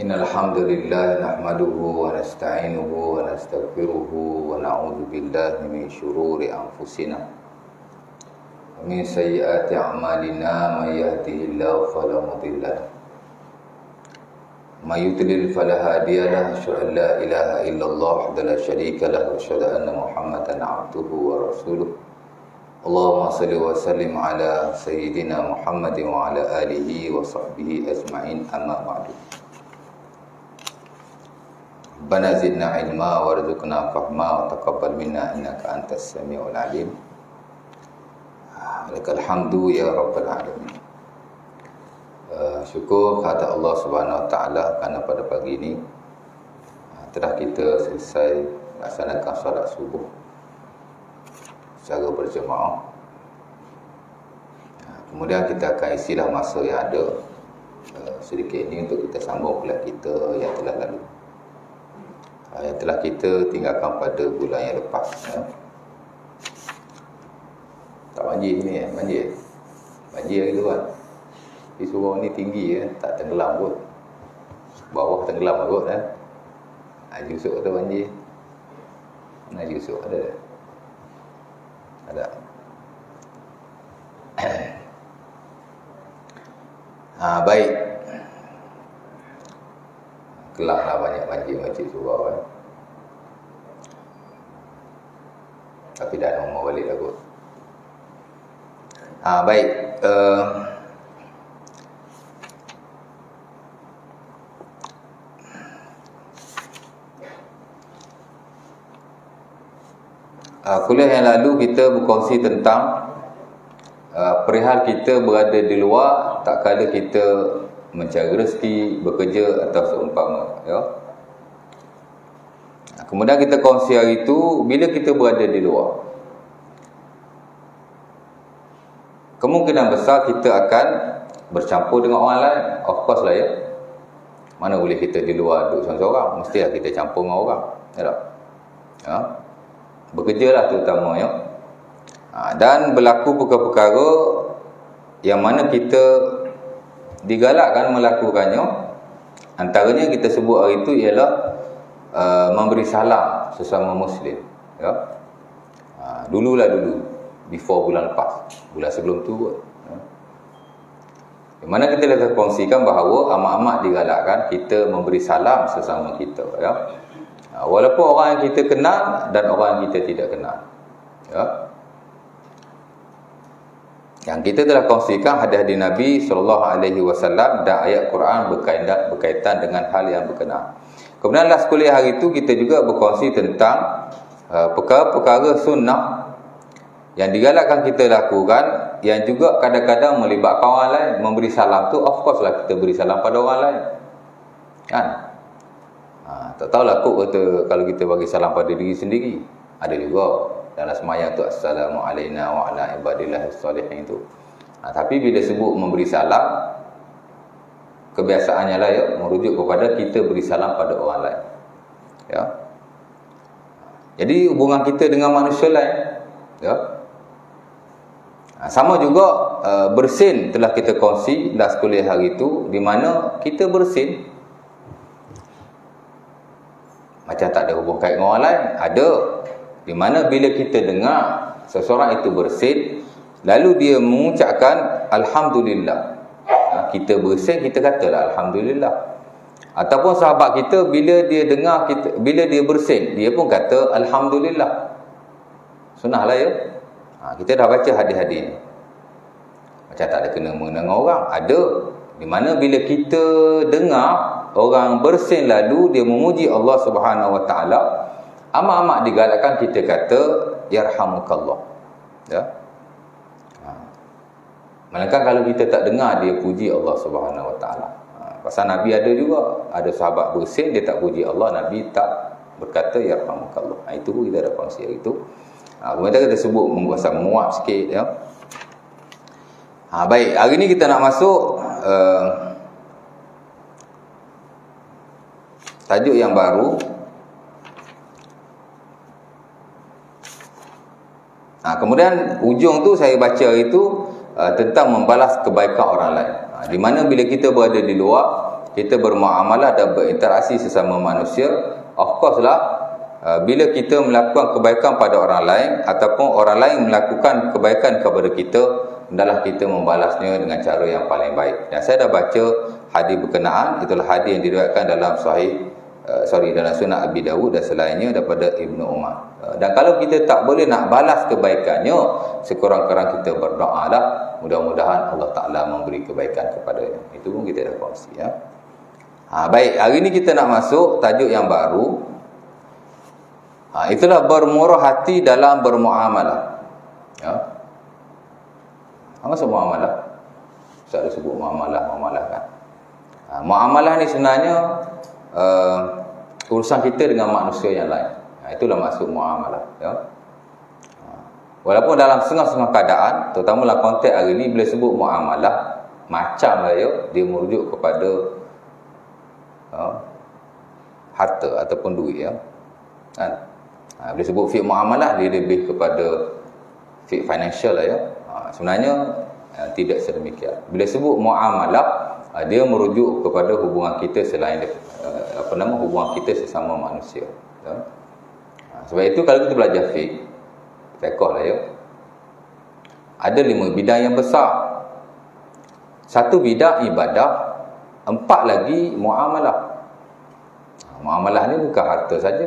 Innal hamdalillah nahmaduhu wa nasta'inuhu wa nastaghfiruhu wa na'udzu billahi min shururi anfusina wa min sayyiati a'malina may yahdihillahu fala mudilla lahu wa may yudlil fala hadiya lahu asyhadu an la ilaha illallah wahdahu la syarika lahu wa asyhadu anna Muhammadan 'abduhu wa rasuluh. Allahumma salli wa sallim ala sayyidina Muhammadin wa ala alihi wa sahbihi ajma'in, amma ba'du. Rabbana zidna ilma warzuqna fahma wa taqabbal minna innaka antas samiul alim. Lakal hamdu ya rabbal alamin. Syukur kepada Allah Subhanahu wa taala kerana pada pagi ini telah kita selesai laksanakan solat subuh secara berjemaah. Kemudian kita akan isilah masa yang ada sedikit ini untuk kita sambung kuliah kita yang telah lalu, yang telah kita tinggalkan pada bulan yang lepas, ya. Tak banjir ni, banjir gitu kan. Di surau ni tinggi, ya, tak tenggelam kot. Bawah tenggelam kot kan. Haji Yusuf kata banjir. Mana Haji Yusuf ada? Ada. Baik. Kelaklah banyak banjir masjid surau kan. Tapi dah ada umur balik dah kot. Baik. Kuliah yang lalu kita berkongsi tentang perihal kita berada di luar tak kala kita mencari rezeki, bekerja atau seumpama, ya. Kemudian kita kongsi hari itu, bila kita berada di luar, kemungkinan besar kita akan bercampur dengan orang lain. Of course lah, ya. Mana boleh kita di luar duduk seorang-seorang, mestilah kita campur dengan orang, ya tak? Ya. Bekerjalah terutamanya. Dan berlaku perkara-perkara yang mana kita digalakkan melakukannya. Antaranya kita sebut hari itu ialah memberi salam sesama Muslim, ya. Dulu before bulan lepas, bulan sebelum tu kot, ya. Di mana kita dah kongsikan bahawa amat-amat digalakkan kita memberi salam sesama kita, ya. Walaupun orang yang kita kenal dan orang yang kita tidak kenal, ya. Yang kita telah kongsikan hadis-hadis Nabi SAW dan ayat Quran berkaitan dengan hal yang berkenaan. Kemudian last kuliah hari itu kita juga berkongsi tentang perkara-perkara sunnah yang digalakkan kita lakukan, yang juga kadang-kadang melibatkan orang lain. Memberi salam tu of course lah kita beri salam pada orang lain, kan? Tak tahulah kok kata kalau kita bagi salam pada diri sendiri. Ada juga dalam sembahyang tu assalamu alayna wa ala ibadillahis salihin tu. Tapi bila sebut memberi salam, kebiasaannya lah, ya, merujuk kepada kita beri salam pada orang lain, ya. Jadi hubungan kita dengan manusia lain, ya. Sama juga bersin telah kita kongsi last kuliah hari itu, di mana kita bersin macam tak ada hubung kait dengan orang lain. Ada. Di mana bila kita dengar seseorang itu bersin, lalu dia mengucapkan alhamdulillah, kita bersin, kita katalah alhamdulillah. Ataupun sahabat kita bila dia dengar kita, bila dia bersin, dia pun kata alhamdulillah. Sunnahlah, ya. Kita dah baca hadis-hadis ni. Macam tak ada kena mengena dengan orang. Ada. Di mana bila kita dengar orang bersin lalu dia memuji Allah Subhanahu wa taala, amat-amat digalakkan kita kata yarhamukallah, ya. Melainkan kalau kita tak dengar dia puji Allah Subhanahu wa taala. Pasal Nabi ada juga, ada sahabat bersin dia tak puji Allah, Nabi tak berkata yarhamukallah. Itu pun kita ada kongsi hari itu. Kemudian kita sebut membuat muat sikit, ya. Baik, hari ni kita nak masuk tajuk yang baru. Kemudian ujung tu saya baca itu tentang membalas kebaikan orang lain. Di mana bila kita berada di luar, kita bermuamalah dan berinteraksi sesama manusia, of course lah, bila kita melakukan kebaikan pada orang lain ataupun orang lain melakukan kebaikan kepada kita, hendaklah kita membalasnya dengan cara yang paling baik. Dan saya dah baca hadis berkenaan, itulah hadis yang diriwayatkan dalam dalam Sunan Abi Dawud dan selainnya daripada Ibnu Umar. Dan kalau kita tak boleh nak balas kebaikannya, sekurang-kurang kita berdoalah, mudah-mudahan Allah Ta'ala memberi kebaikan kepadanya. Itu pun kita dah kongsi, ya. Baik, hari ni kita nak masuk tajuk yang baru. Itulah bermurah hati dalam bermuamalah. Ya. Apa maksud muamalah? Ustaz ada sebut muamalah kan. Muamalah ni sebenarnya urusan kita dengan manusia yang lain. Itulah maksud muamalah, ya. Walaupun dalam setengah-setengah keadaan, terutama dalam konteks hari ni, bila sebut muamalah, macam lah, ya, dia merujuk kepada harta ataupun duit, ya. Kan? Bila sebut fiqh muamalah, dia lebih kepada fiqh financial lah, ya. Sebenarnya tidak sedemikian. Bila sebut muamalah, dia merujuk kepada hubungan kita selain hubungan kita sesama manusia, ya. Sebab itu kalau kita belajar fiqh lah, ya, ada 5 bidang yang besar. 1 bidang ibadah, 4 lagi muamalah. Muamalah ni bukan harta saja,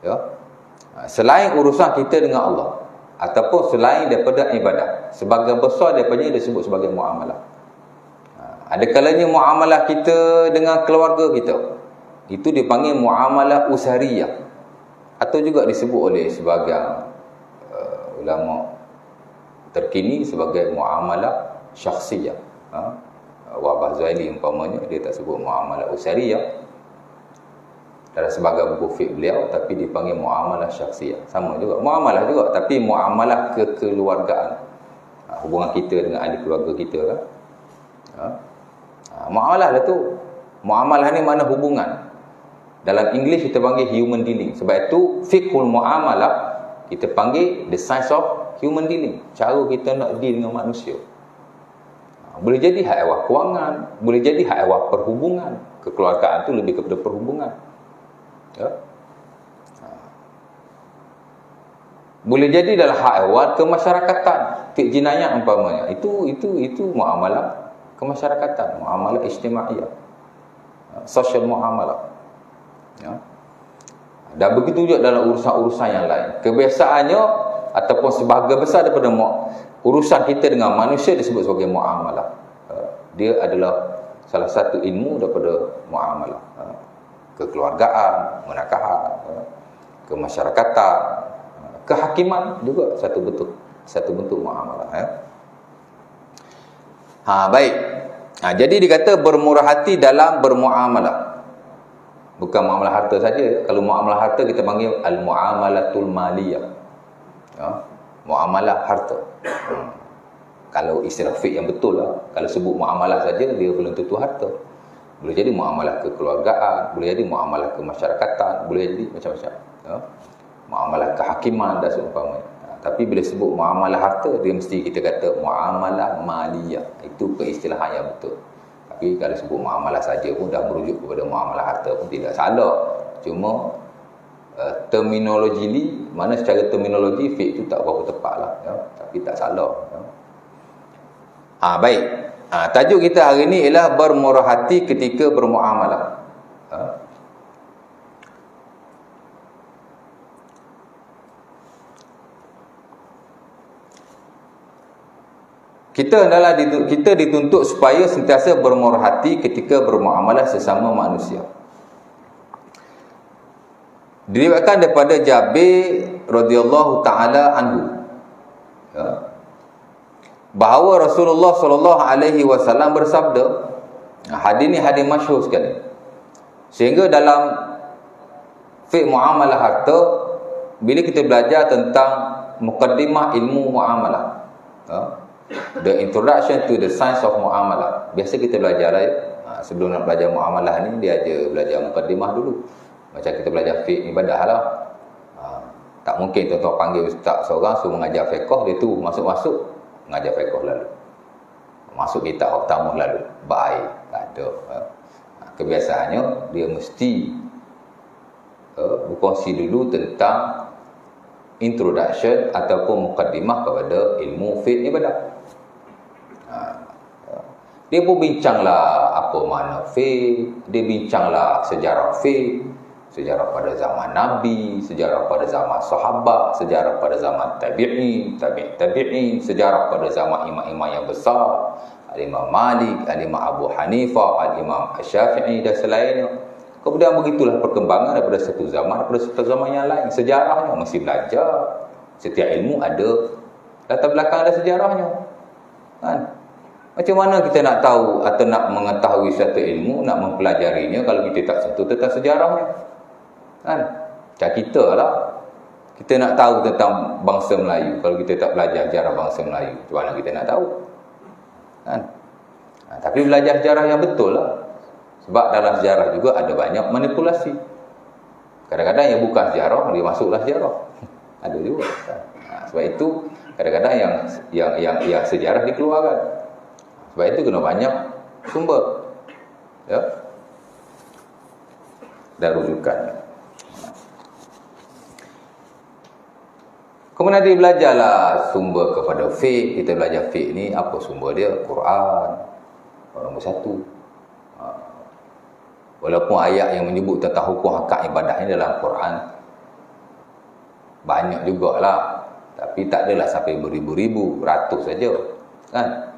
ya. Selain urusan kita dengan Allah ataupun selain daripada ibadah, sebagian besar daripadanya disebut sebagai muamalah. Ada kalanya muamalah kita dengan keluarga kita, itu dipanggil muamalah usariyah, atau juga disebut oleh sebagian ulama terkini sebagai muamalah syakhsiyah. Wahbah Zuhaili umpamanya, dia tak sebut muamalah usariyah dalam sebagai buku fiqh beliau, tapi dipanggil muamalah syakhsiyah. Sama juga, muamalah juga, tapi muamalah kekeluargaan, hubungan kita dengan ahli keluarga kita kan. Muamalah lah tu. Muamalah ni mana hubungan. Dalam English kita panggil human dealing. Sebab itu fiqhul muamalah kita panggil the science of human dealing. Cara kita nak deal dengan manusia. Boleh jadi hak ehwal kewangan, boleh jadi hak ehwal perhubungan. Kekeluargaan tu lebih kepada perhubungan, ya. Boleh jadi dalam hak ehwal kemasyarakatan, fiqh jinayah umpamanya. Itu muamalah kemasyarakatan, muamalah ijtimaiyah, social muamalah, ya. Dan begitu juga dalam urusan-urusan yang lain. Kebiasaannya ataupun sebahagian besar daripada urusan kita dengan manusia disebut sebagai muamalah. Dia adalah salah satu ilmu daripada muamalah. Kekeluargaan, menakahan, kemasyarakatan, kehakiman juga satu bentuk muamalah, ya. Baik. Jadi dikata bermurah hati dalam bermuamalah. Bukan muamalah harta saja. Kalau muamalah harta kita panggil al-muamalatul maliyah, ya. Muamalah harta. Kalau istilah fiqh yang betul lah, kalau sebut muamalah saja, dia belum tentu harta. Boleh jadi muamalah kekeluargaan, boleh jadi muamalah kemasyarakatan, boleh jadi macam-macam, ya. Muamalah kehakiman dan seumpamanya. Tapi bila sebut muamalah harta, dia mesti kita kata muamalah maliyah. Itu keistilahan yang betul. Tapi kalau sebut muamalah saja pun dah merujuk kepada muamalah harta pun tidak salah. Cuma terminologi ni, mana secara terminologi fiqh itu tak berapa tepat lah, ya. Tapi tak salah, ya. Baik. Tajuk kita hari ni ialah bermurah hati ketika bermuamalah. Kita dituntut supaya sentiasa bermurah hati ketika bermuamalah sesama manusia. Diriwayatkan daripada Jabir radhiyallahu taala anhu, ya, bahawa Rasulullah sallallahu alaihi wasallam bersabda. Hadis ni hadis masyhur sekali. Sehingga dalam fiqh muamalah harta, bila kita belajar tentang muqaddimah ilmu muamalah, the introduction to the science of muamalah, biasa kita belajar lah, ya. Sebelum nak belajar muamalah ni, dia aja belajar muqaddimah dulu. Macam kita belajar fiqh ibadah lah. Tak mungkin tuan-tuan panggil ustaz seorang suruh mengajar fiqh, dia tu masuk-masuk mengajar fiqh lalu, masuk kitab pertama lalu, baik kan. Itu kebiasaannya dia mesti berkongsi dulu tentang introduction ataupun mukaddimah kepada ilmu fiqh ibadah. Dia pun bincanglah apa makna fiqh, dia bincanglah sejarah fiqh, sejarah pada zaman Nabi, sejarah pada zaman sahabat, sejarah pada zaman tabi'in, tabi'in, sejarah pada zaman imam-imam yang besar, Al-Imam Malik, Al-Imam Abu Hanifah, Al-Imam Syafi'i dan selainnya. Kemudian begitulah perkembangan daripada satu zaman daripada satu zaman yang lain. Sejarahnya mesti belajar. Setiap ilmu ada latar belakang, ada sejarahnya. Kan? Macam mana kita nak tahu atau nak mengetahui satu ilmu, nak mempelajarinya kalau kita tak sentuh tentang sejarahnya? Kan? Macam kita lah. Kita nak tahu tentang bangsa Melayu kalau kita tak belajar sejarah bangsa Melayu. Macam mana kita nak tahu? Kan? Tapi belajar sejarah yang betul lah. Sebab dalam sejarah juga ada banyak manipulasi. Kadang-kadang yang bukan sejarah, dia masuklah sejarah. Ada juga. Sebab itu kadang-kadang yang sejarah dikeluarkan. Sebab itu kena banyak sumber. Ya. Dan rujukan. Kemudian dia belajarlah sumber kepada fiqh. Kita belajar fiqh ni, apa sumber dia? Quran. Nombor satu. Walaupun ayat yang menyebut tentang hukum akad ibadah ni dalam Quran banyak jugalah. Tapi tak adalah sampai beribu-ribu, ratus saja. Kan?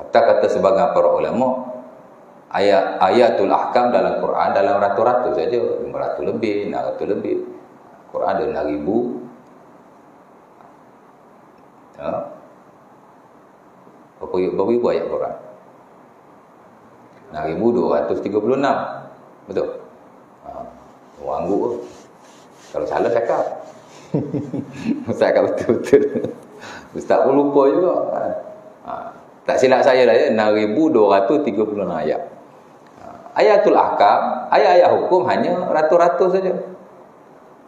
Kata sebagian para ulama, ayatul ahkam dalam Quran dalam ratus-ratus saja, 500 lebih, 600 lebih. Quran ada 6,000. Berapa ribu ayat Quran? 6,236. Betul? Orang angguk tu. Kalau salah cakap. Cakap betul-betul. Ustaz pun lupa juga. Tak silap saya lah ya, 6,236 ayat. Ayatul ahkam, ayat-ayat hukum hanya ratus-ratus saja.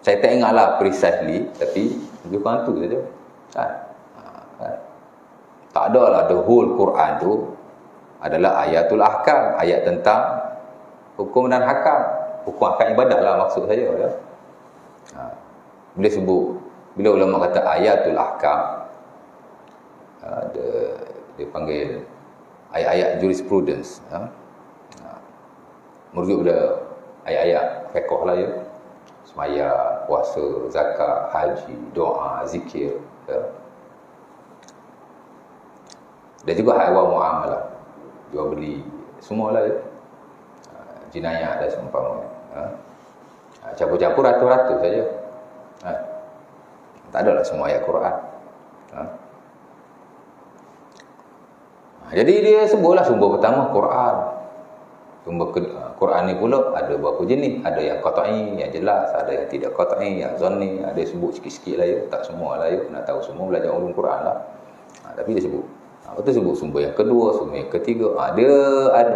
Saya tak ingatlah precisely, tapi lebih kurang tu saja. Tak adalah the whole Quran tu adalah ayatul ahkam, ayat tentang hukum dan hakam, hukum akad ibadah lah maksud saya ya. Bila ulama kata ayatul ahkam, dia panggil ayat-ayat jurisprudence, merujuk pada ayat-ayat fiqh lah ya, sembahyang, puasa, zakat, haji, doa, zikir ya. Dan juga haiwan muamalah, jual beli, semua lah ya. Jinayah dan seumpamanya. Campur-campur ratus-ratus saja. Tak adalah semua ayat Quran. Jadi dia sebutlah sumber pertama Quran. Sumber Quran ni pula ada berapa jenis. Ada yang qat'i, yang jelas. Ada yang tidak qat'i, yang zanni. Ada yang sebut sikit-sikit lah ya. Tak semua lah ya. Nak tahu semua belajar ulum Quran lah. Tapi dia sebut. Lepas tu sebut sumber yang kedua, sumber yang ketiga. Dia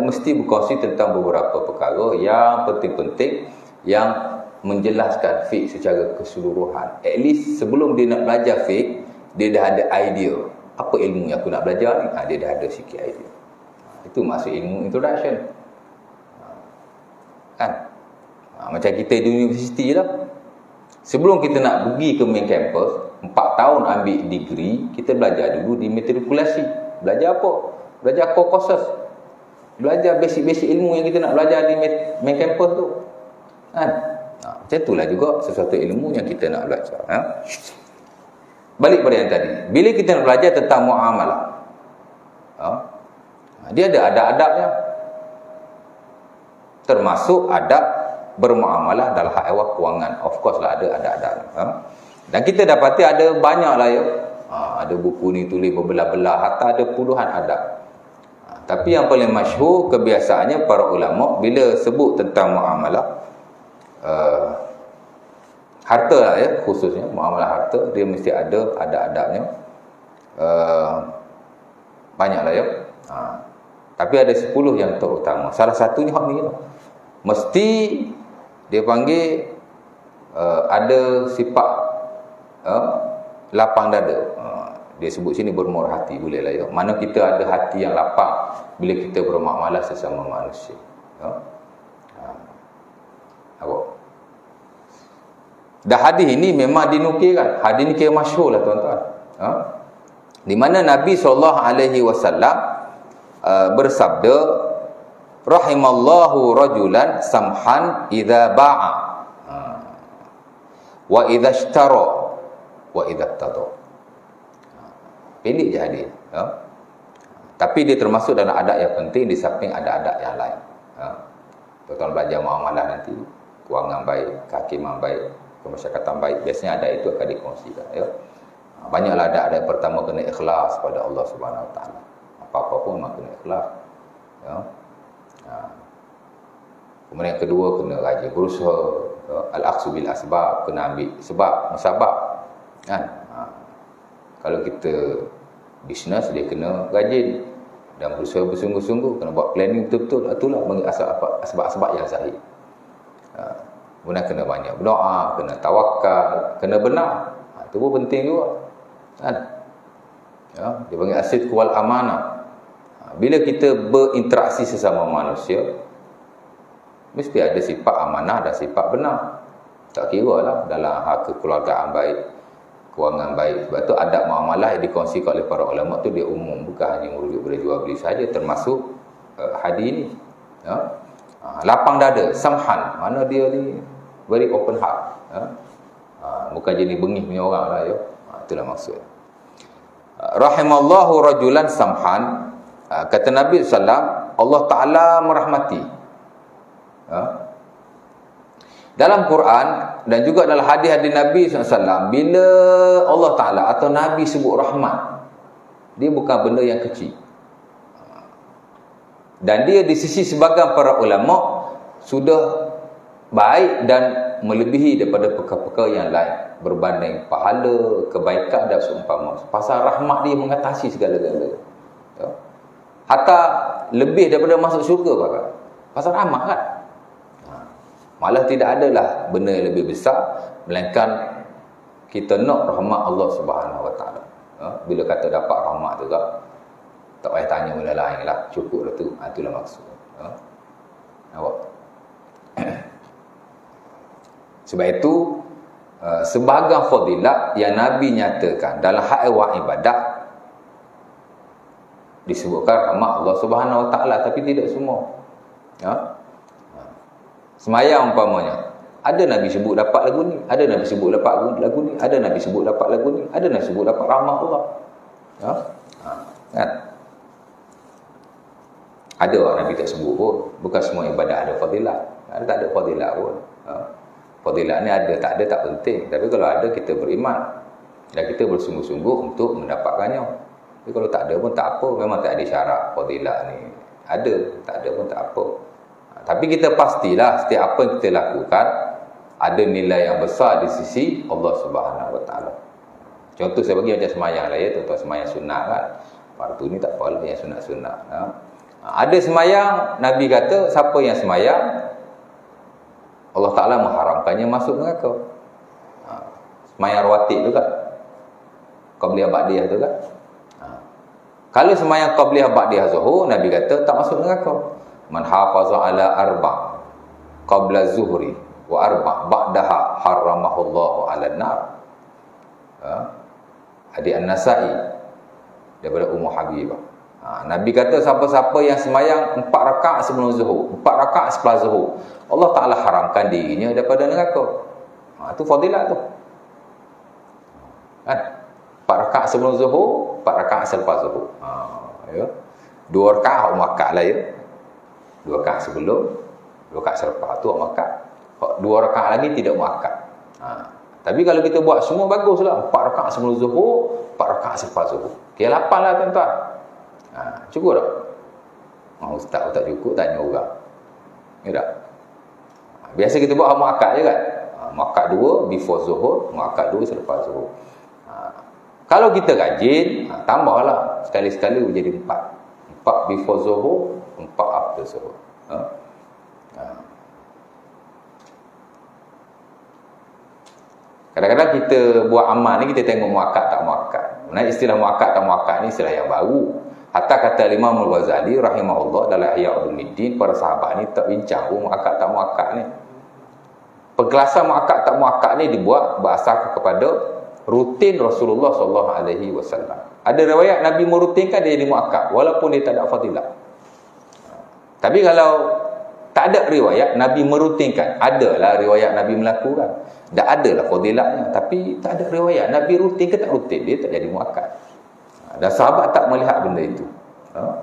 mesti berkongsi tentang beberapa perkara yang penting-penting yang menjelaskan fiqh secara keseluruhan. At least sebelum dia nak belajar fiqh, dia dah ada idea. Apa ilmu yang aku nak belajar ni? Dia dah ada sikit idea. Itu maksud ilmu introduction. Kan? Macam kita di universiti lah. Sebelum kita nak pergi ke main campus, 4 tahun ambil degree, kita belajar dulu di matrikulasi. Belajar apa? Belajar core courses. Belajar basic-basic ilmu yang kita nak belajar di main campus tu. Kan? Macam itulah juga sesuatu ilmu yang kita nak belajar. Balik pada yang tadi. Bila kita nak belajar tentang muamalah, dia ada adab-adabnya. Termasuk adab bermuamalah dalam hal ehwal kewangan. Of course lah ada adab-adab. Dan kita dapati ada banyak lah ya. Ada buku ni tulis berbelah-belah, hatta ada puluhan adab. Tapi yang paling masyhur kebiasaannya para ulama bila sebut tentang muamalah, harta lah ya, khususnya muamalah harta, dia mesti ada adab-adabnya. Banyak lah ya. Tapi ada 10 yang terutama. Salah satunya hak ni lah. Mesti dia panggil ada sifat lapang dada. Dia sebut sini bermurah hati, boleh lah ya. Mana kita ada hati yang lapang bila kita bermuamalah sesama manusia. Ya. Apa? Dah hadis ini memang dinukilkan. Hadis ni kira masyhur lah tuan-tuan. Ha? Di mana Nabi SAW bersabda, rahimallahu rajulan samhan idza ba'a wa idza ishtara wa idza iqtada. Pendek je hadis. Ha? Tapi dia termasuk dalam adab yang penting di samping ada adab yang lain. Ha? Tuan-tuan belajar muamalah nanti, kewangan baik, kehakiman baik, kemasyarakatan baik, biasanya adab itu akan dikongsikan. Ya? Banyaklah adab. Pertama kena ikhlas pada Allah Subhanahu Wa Taala. Apa-apa pun memang kena ikhlas. Ya? Kemudian yang kedua kena rajin berusaha. Ya? Al-aqsu bil asbab, kena ambil sebab, musabab. Kan? Kalau kita bisnes, dia kena rajin dan berusaha bersungguh-sungguh, kena buat planning betul-betul. Itulah bagi asbab-asbab yang sahih. Kemudian kena banyak berdoa, kena tawakal, kena benar. Itu pun penting juga. Kan? Ya, dia panggil asid wal amanah. Bila kita berinteraksi sesama manusia, mesti ada sifat amanah dan sifat benar. Tak kira lah dalam hal kekeluargaan baik, kewangan baik. Sebab tu adab muamalah yang dikongsikan oleh para ulama tu dia umum, bukan hanya merujuk pada jual beli saja, termasuk hadis ini. Ya? Lapang dada, samhan, mana dia ni very open heart. Ya? Bukan jadi bengih punya orang lah ya. Itulah maksud. Rahimallahu rajulan samhan, kata Nabi SAW, Allah Ta'ala merahmati. Ya? Dalam Quran dan juga dalam hadis-hadis Nabi SAW, bila Allah Ta'ala atau Nabi sebut rahmat, dia bukan benda yang kecil. Dan dia di sisi sebahagian para ulama sudah baik dan melebihi daripada perkara-perkara yang lain, berbanding pahala, kebaikan dan seumpama. Pasal rahmat dia mengatasi segala-galanya. Ya? Hatta lebih daripada masuk syurga bahkan. Pasal rahmat kan. Malah tidak adalah benda yang lebih besar melainkan kita nak rahmat Allah Subhanahu Wa Taala. Bila kata dapat rahmat tu tak payah tanya benda lain lah, cukup dah tu. Itulah maksud. Nampak? Sebab itu sebahagian fadilat yang Nabi nyatakan dalam hak ibadat disebutkan rahmat Allah Subhanahu Wa Taala, tapi tidak semua. Ya? Semayang umpamanya, ada Nabi sebut dapat lagu ni, ada Nabi sebut dapat lagu ni, ada Nabi sebut dapat lagu ni, ada Nabi sebut dapat rahmat Allah. Ya? Kan? Ada orang Nabi tak sebut pun. Bukan semua ibadat ada fadilat. Tak ada fadilat pun. Fadilat ni ada tak ada tak penting. Tapi kalau ada, kita beriman dan kita bersungguh-sungguh untuk mendapatkannya. Tapi kalau tak ada pun tak apa. Memang tak ada syarat fadilat ni. Ada, tak ada pun tak apa. Tapi kita pastilah setiap apa yang kita lakukan ada nilai yang besar di sisi Allah Subhanahu Wa Taala. Contoh saya bagi macam semayang lah ya, tuan-tuan, semayang sunat kan. Fardu ni tak apalah, yang sunat-sunat. Ada semayang, Nabi kata siapa yang semayang, Allah Ta'ala mengharamkannya masuk neraka. Semayang rawatib tu kan, qabliyah ba'diyah tu kan. Kalau semayang qabliyah ba'diyah zuhur, Nabi kata tak masuk neraka. Man hafaza ala arba' qabla zuhri wa arba' ba'daha haramahullahu ala nar. Hadis An-Nasa'i daripada Ummu Habibah. Nabi kata siapa-siapa yang semayang 4 rakaat sebelum zuhur, 4 rakaat setelah zuhur, Allah Ta'ala haramkan dirinya daripada neraka. Itu fadilat tu. Kan? 4 rakaat sebelum zuhur, 4 rakaat selepas zuhur. Ya. 2 rakaat muakkad lah ya. 2 rakaat sebelum, 2 rakaat selepas tu muakkad. 2 rakaat lagi tidak muakkad. Tapi kalau kita buat semua baguslah. 4 rakaat sebelum zuhur, 4 rakaat selepas zuhur. Kira 8 lah tuan-tuan. Cukup tak? Ustaz tak cukup, tanya orang. Ya tak? Biasa kita buat muakkad je kan? Muakkad 2 before zuhur, muakkad 2 selepas zuhur. Kalau kita rajin, tambahlah. Sekali-sekali menjadi 4. 4 before zuhur, 4 after zuhur. Kadang-kadang kita buat amal ni, kita tengok muakkad tak muakkad. Nah, istilah muakkad tak muakkad ni istilah yang baru. Hatta kata Imam Al-Ghazali rahimahullah dalam Ihya Ulumuddin, para sahabat ni tak bincang pun muakkad tak muakkad ni. Penjelasan muakkad tak muakkad ni dibuat berasaskan kepada rutin Rasulullah sallallahu alaihi wasallam. Ada riwayat Nabi merutinkan dia jadi muakkad walaupun dia tak ada fadilah. Tapi kalau tak ada riwayat Nabi merutinkan, adalah riwayat Nabi melakukan. Tak adalah fadilahnya, tapi tak ada riwayat Nabi rutin ke tak rutin, dia tak jadi muakkad. Dan sahabat tak melihat benda itu.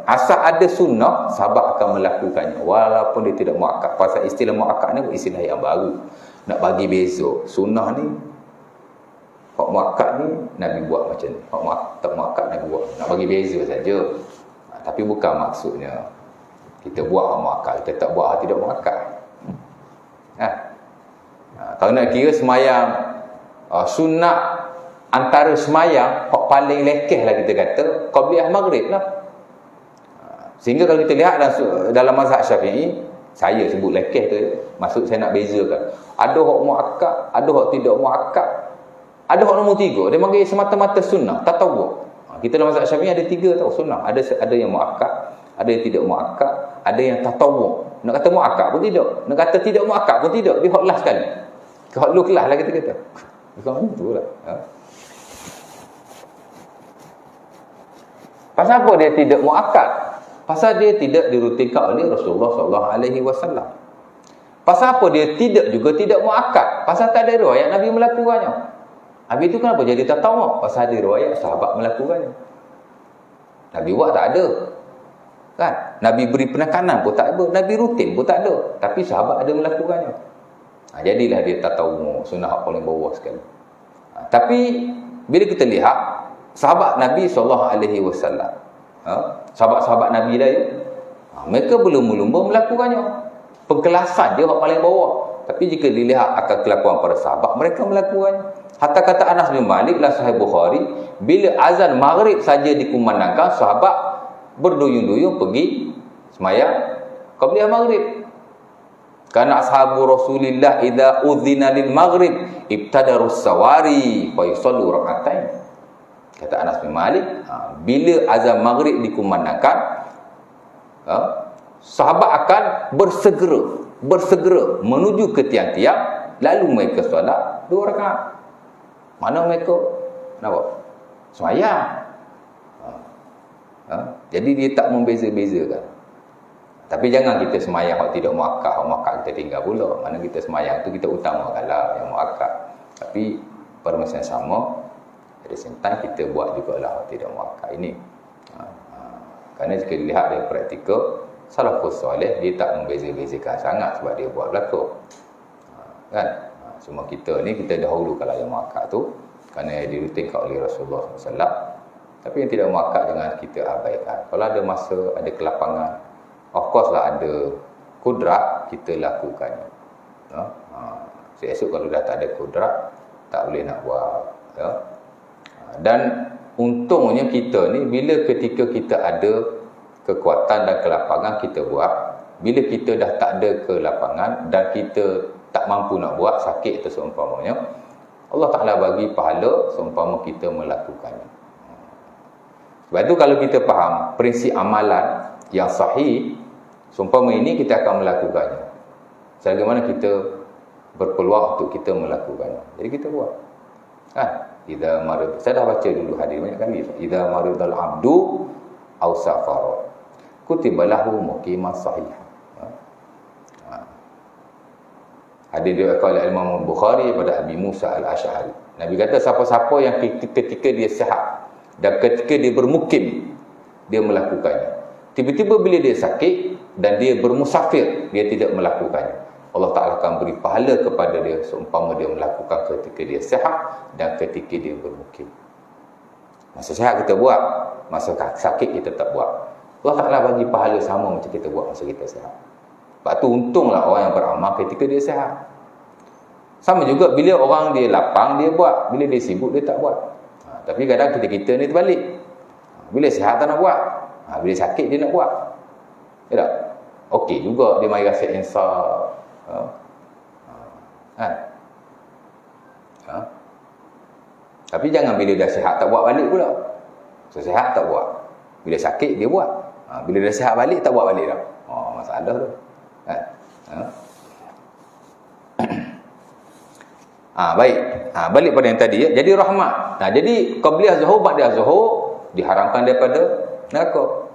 Asal ada sunnah, sahabat akan melakukannya walaupun dia tidak muakkad. Pasal istilah muakkad ni istilah yang baru. Nak bagi beza. Sunnah ni, hak muakkad ni Nabi buat macam ni. Hak tak muakkad Nabi buat. Nak bagi beza saja. Tapi bukan maksudnya kita buat hak muakkad, kita tak buat hak tidak muakkad. Kalau nak kira semayang sunat antara semayang hak paling lekeh lah kita kata qabliyah maghrib lah. Sehingga kalau kita lihat dalam mazhab Syafi'i, saya sebut lekeh tu, maksud saya nak bezakan. Ada hak muakkad, ada hak tidak muakkad, ada hak nombor 3. Dia panggil semata-mata sunnah, tatawwu'. Kita dalam mazhab Syafi'i ada 3 tau sunnah. Ada yang muakkad, ada yang tidak muakkad, ada yang tatawwu'. Nak kata muakkad pun tidak, nak kata tidak muakkad pun tidak. Dia hak last sekali. Hak lu kelas lah kita kata. Bukan itulah. Pasal apa dia tidak muakkad? Pasal dia tidak dirutinkan oleh Rasulullah sallallahu alaihi wasallam. Pasal apa dia tidak muakkad? Pasal tak ada riwayat Nabi melakukannya. Habis itu kenapa jadi tatawwu'? Pasal ada riwayat sahabat melakukannya. Nabi buat tak ada. Kan? Nabi beri penekanan pun tak ada, Nabi rutin pun tak ada, tapi sahabat ada melakukannya. Jadilah dia tatawwu', sunnah paling bawah sekali. Tapi bila kita lihat sahabat Nabi SAW, sahabat-sahabat Nabi dah mereka belum lumba melakukannya. Pengkelasan dia hak paling bawah. Tapi jika dilihat akan kelakuan para sahabat, mereka melakukannya. Hatta kata Anas bin Malik dalam Sahih Bukhari, bila azan maghrib saja dikumandangkan, sahabat berduyun-duyun pergi sembahyang qabliyah maghrib. Kana ashabu Rasulillah idza udzina lil maghrib ibtadarus sawari fa yusallu rak'atain. Kata Anas bin Malik, bila azan maghrib dikumandangkan, sahabat akan bersegera menuju ke tiang-tiang, lalu mereka solat 2 rakaat. Mana mereka kenapa? Sembahyang. Jadi dia tak membeza-bezakan. Tapi jangan kita semayang hak tidak muakkad, hak muakkad kita tinggal pula. Mana kita semayang tu kita utamakanlah yang muakkad. Tapi pada masa yang sama, ada sentai kita buat jugalah hak tidak muakkad ini. Kerana jika dilihat dari praktikal, salafus soleh dia tak membeza-bezakan sangat sebab dia buat belakang. Kan? Semua kita ni kita dahulu kalau yang muakkad tu kerana dirutinkan oleh Rasulullah SAW. Tapi yang tidak muakkad jangan kita abaikan. Kalau ada masa, ada kelapangan, of course lah ada kudrat, kita lakukan. Esok kalau dah tak ada kudrat, tak boleh nak buat. Dan untungnya kita ni, bila ketika kita ada kekuatan dan kelapangan, kita buat. Bila kita dah tak ada kelapangan dan kita tak mampu nak buat, sakit atau seumpamanya, Allah Ta'ala bagi pahala seumpama kita melakukannya. Sebab itu kalau kita faham prinsip amalan yang sahih, seumpama ini kita akan melakukannya. Sebagaimana kita berpeluang untuk kita melakukannya. Jadi kita buat. Idza marid. Saya dah baca dulu hadis banyak kali. Idza maridal abdu aw safara kutiba lahu muqimas sahih. Hadis diriwayatkan oleh Imam Bukhari pada Abi Musa Al-Asy'ari. Nabi kata siapa-siapa yang ketika dia sihat dan ketika dia bermukim, dia melakukannya. Tiba-tiba bila dia sakit dan dia bermusafir, dia tidak melakukannya, Allah Ta'ala akan beri pahala kepada dia seumpama dia melakukan ketika dia sihat dan ketika dia bermukim. Masa sihat kita buat, masa sakit kita tak buat. Allah Ta'ala bagi pahala sama macam kita buat masa kita sihat. Sebab tu untunglah orang yang beramal ketika dia sihat. Sama juga bila orang dia lapang, dia buat. Bila dia sibuk, dia tak buat. Tapi kadang kita ni terbalik. Bila sihat tak nak buat. Bila sakit dia nak buat. Ya tak? Okey juga dia mari rasa insaf. Tapi jangan bila dah sihat tak buat balik pula. So, sihat tak buat. Bila sakit dia buat. Bila dah sihat balik tak buat balik dah. Masalah tu. Kan? Baik. Balik pada yang tadi ya. Jadi rahmat. Jadi qabliyah zuhur, ba'diyah zuhur diharamkan daripada neraka.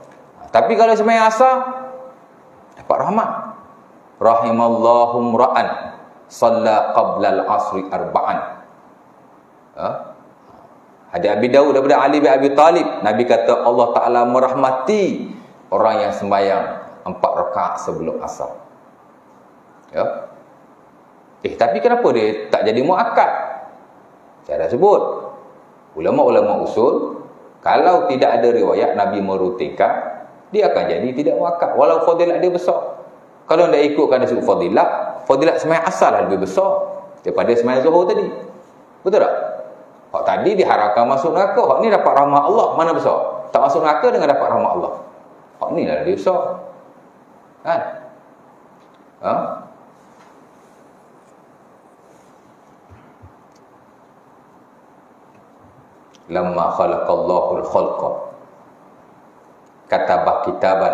Tapi kalau sembahyang asar dapat rahmat. Rahimallahu ra'an shalla qabla al-'asri arba'an. Hadis Abi Daud daripada Ali bin Abi Talib, Nabi kata Allah Taala merahmati orang yang sembahyang 4 rakaat sebelum asar. Ya. Tapi kenapa dia tak jadi muakkad? Saya dah sebut. Ulama-ulama usul, kalau tidak ada riwayat Nabi merutinkan, dia akan jadi tidak muakkad walau fadilat dia besar. Kalau tidak ikutkan dari sudut fadilat sembahyang asar lebih besar daripada sembahyang zuhur tadi. Betul tak? Hak tadi diharapkan masuk neraka, hak ni dapat rahmat Allah, mana besar? Tak masuk neraka dengan dapat rahmat Allah. Hak ni lah dia besar. Kan? Lamma khalaqallahu al-khalqa kataba kitaban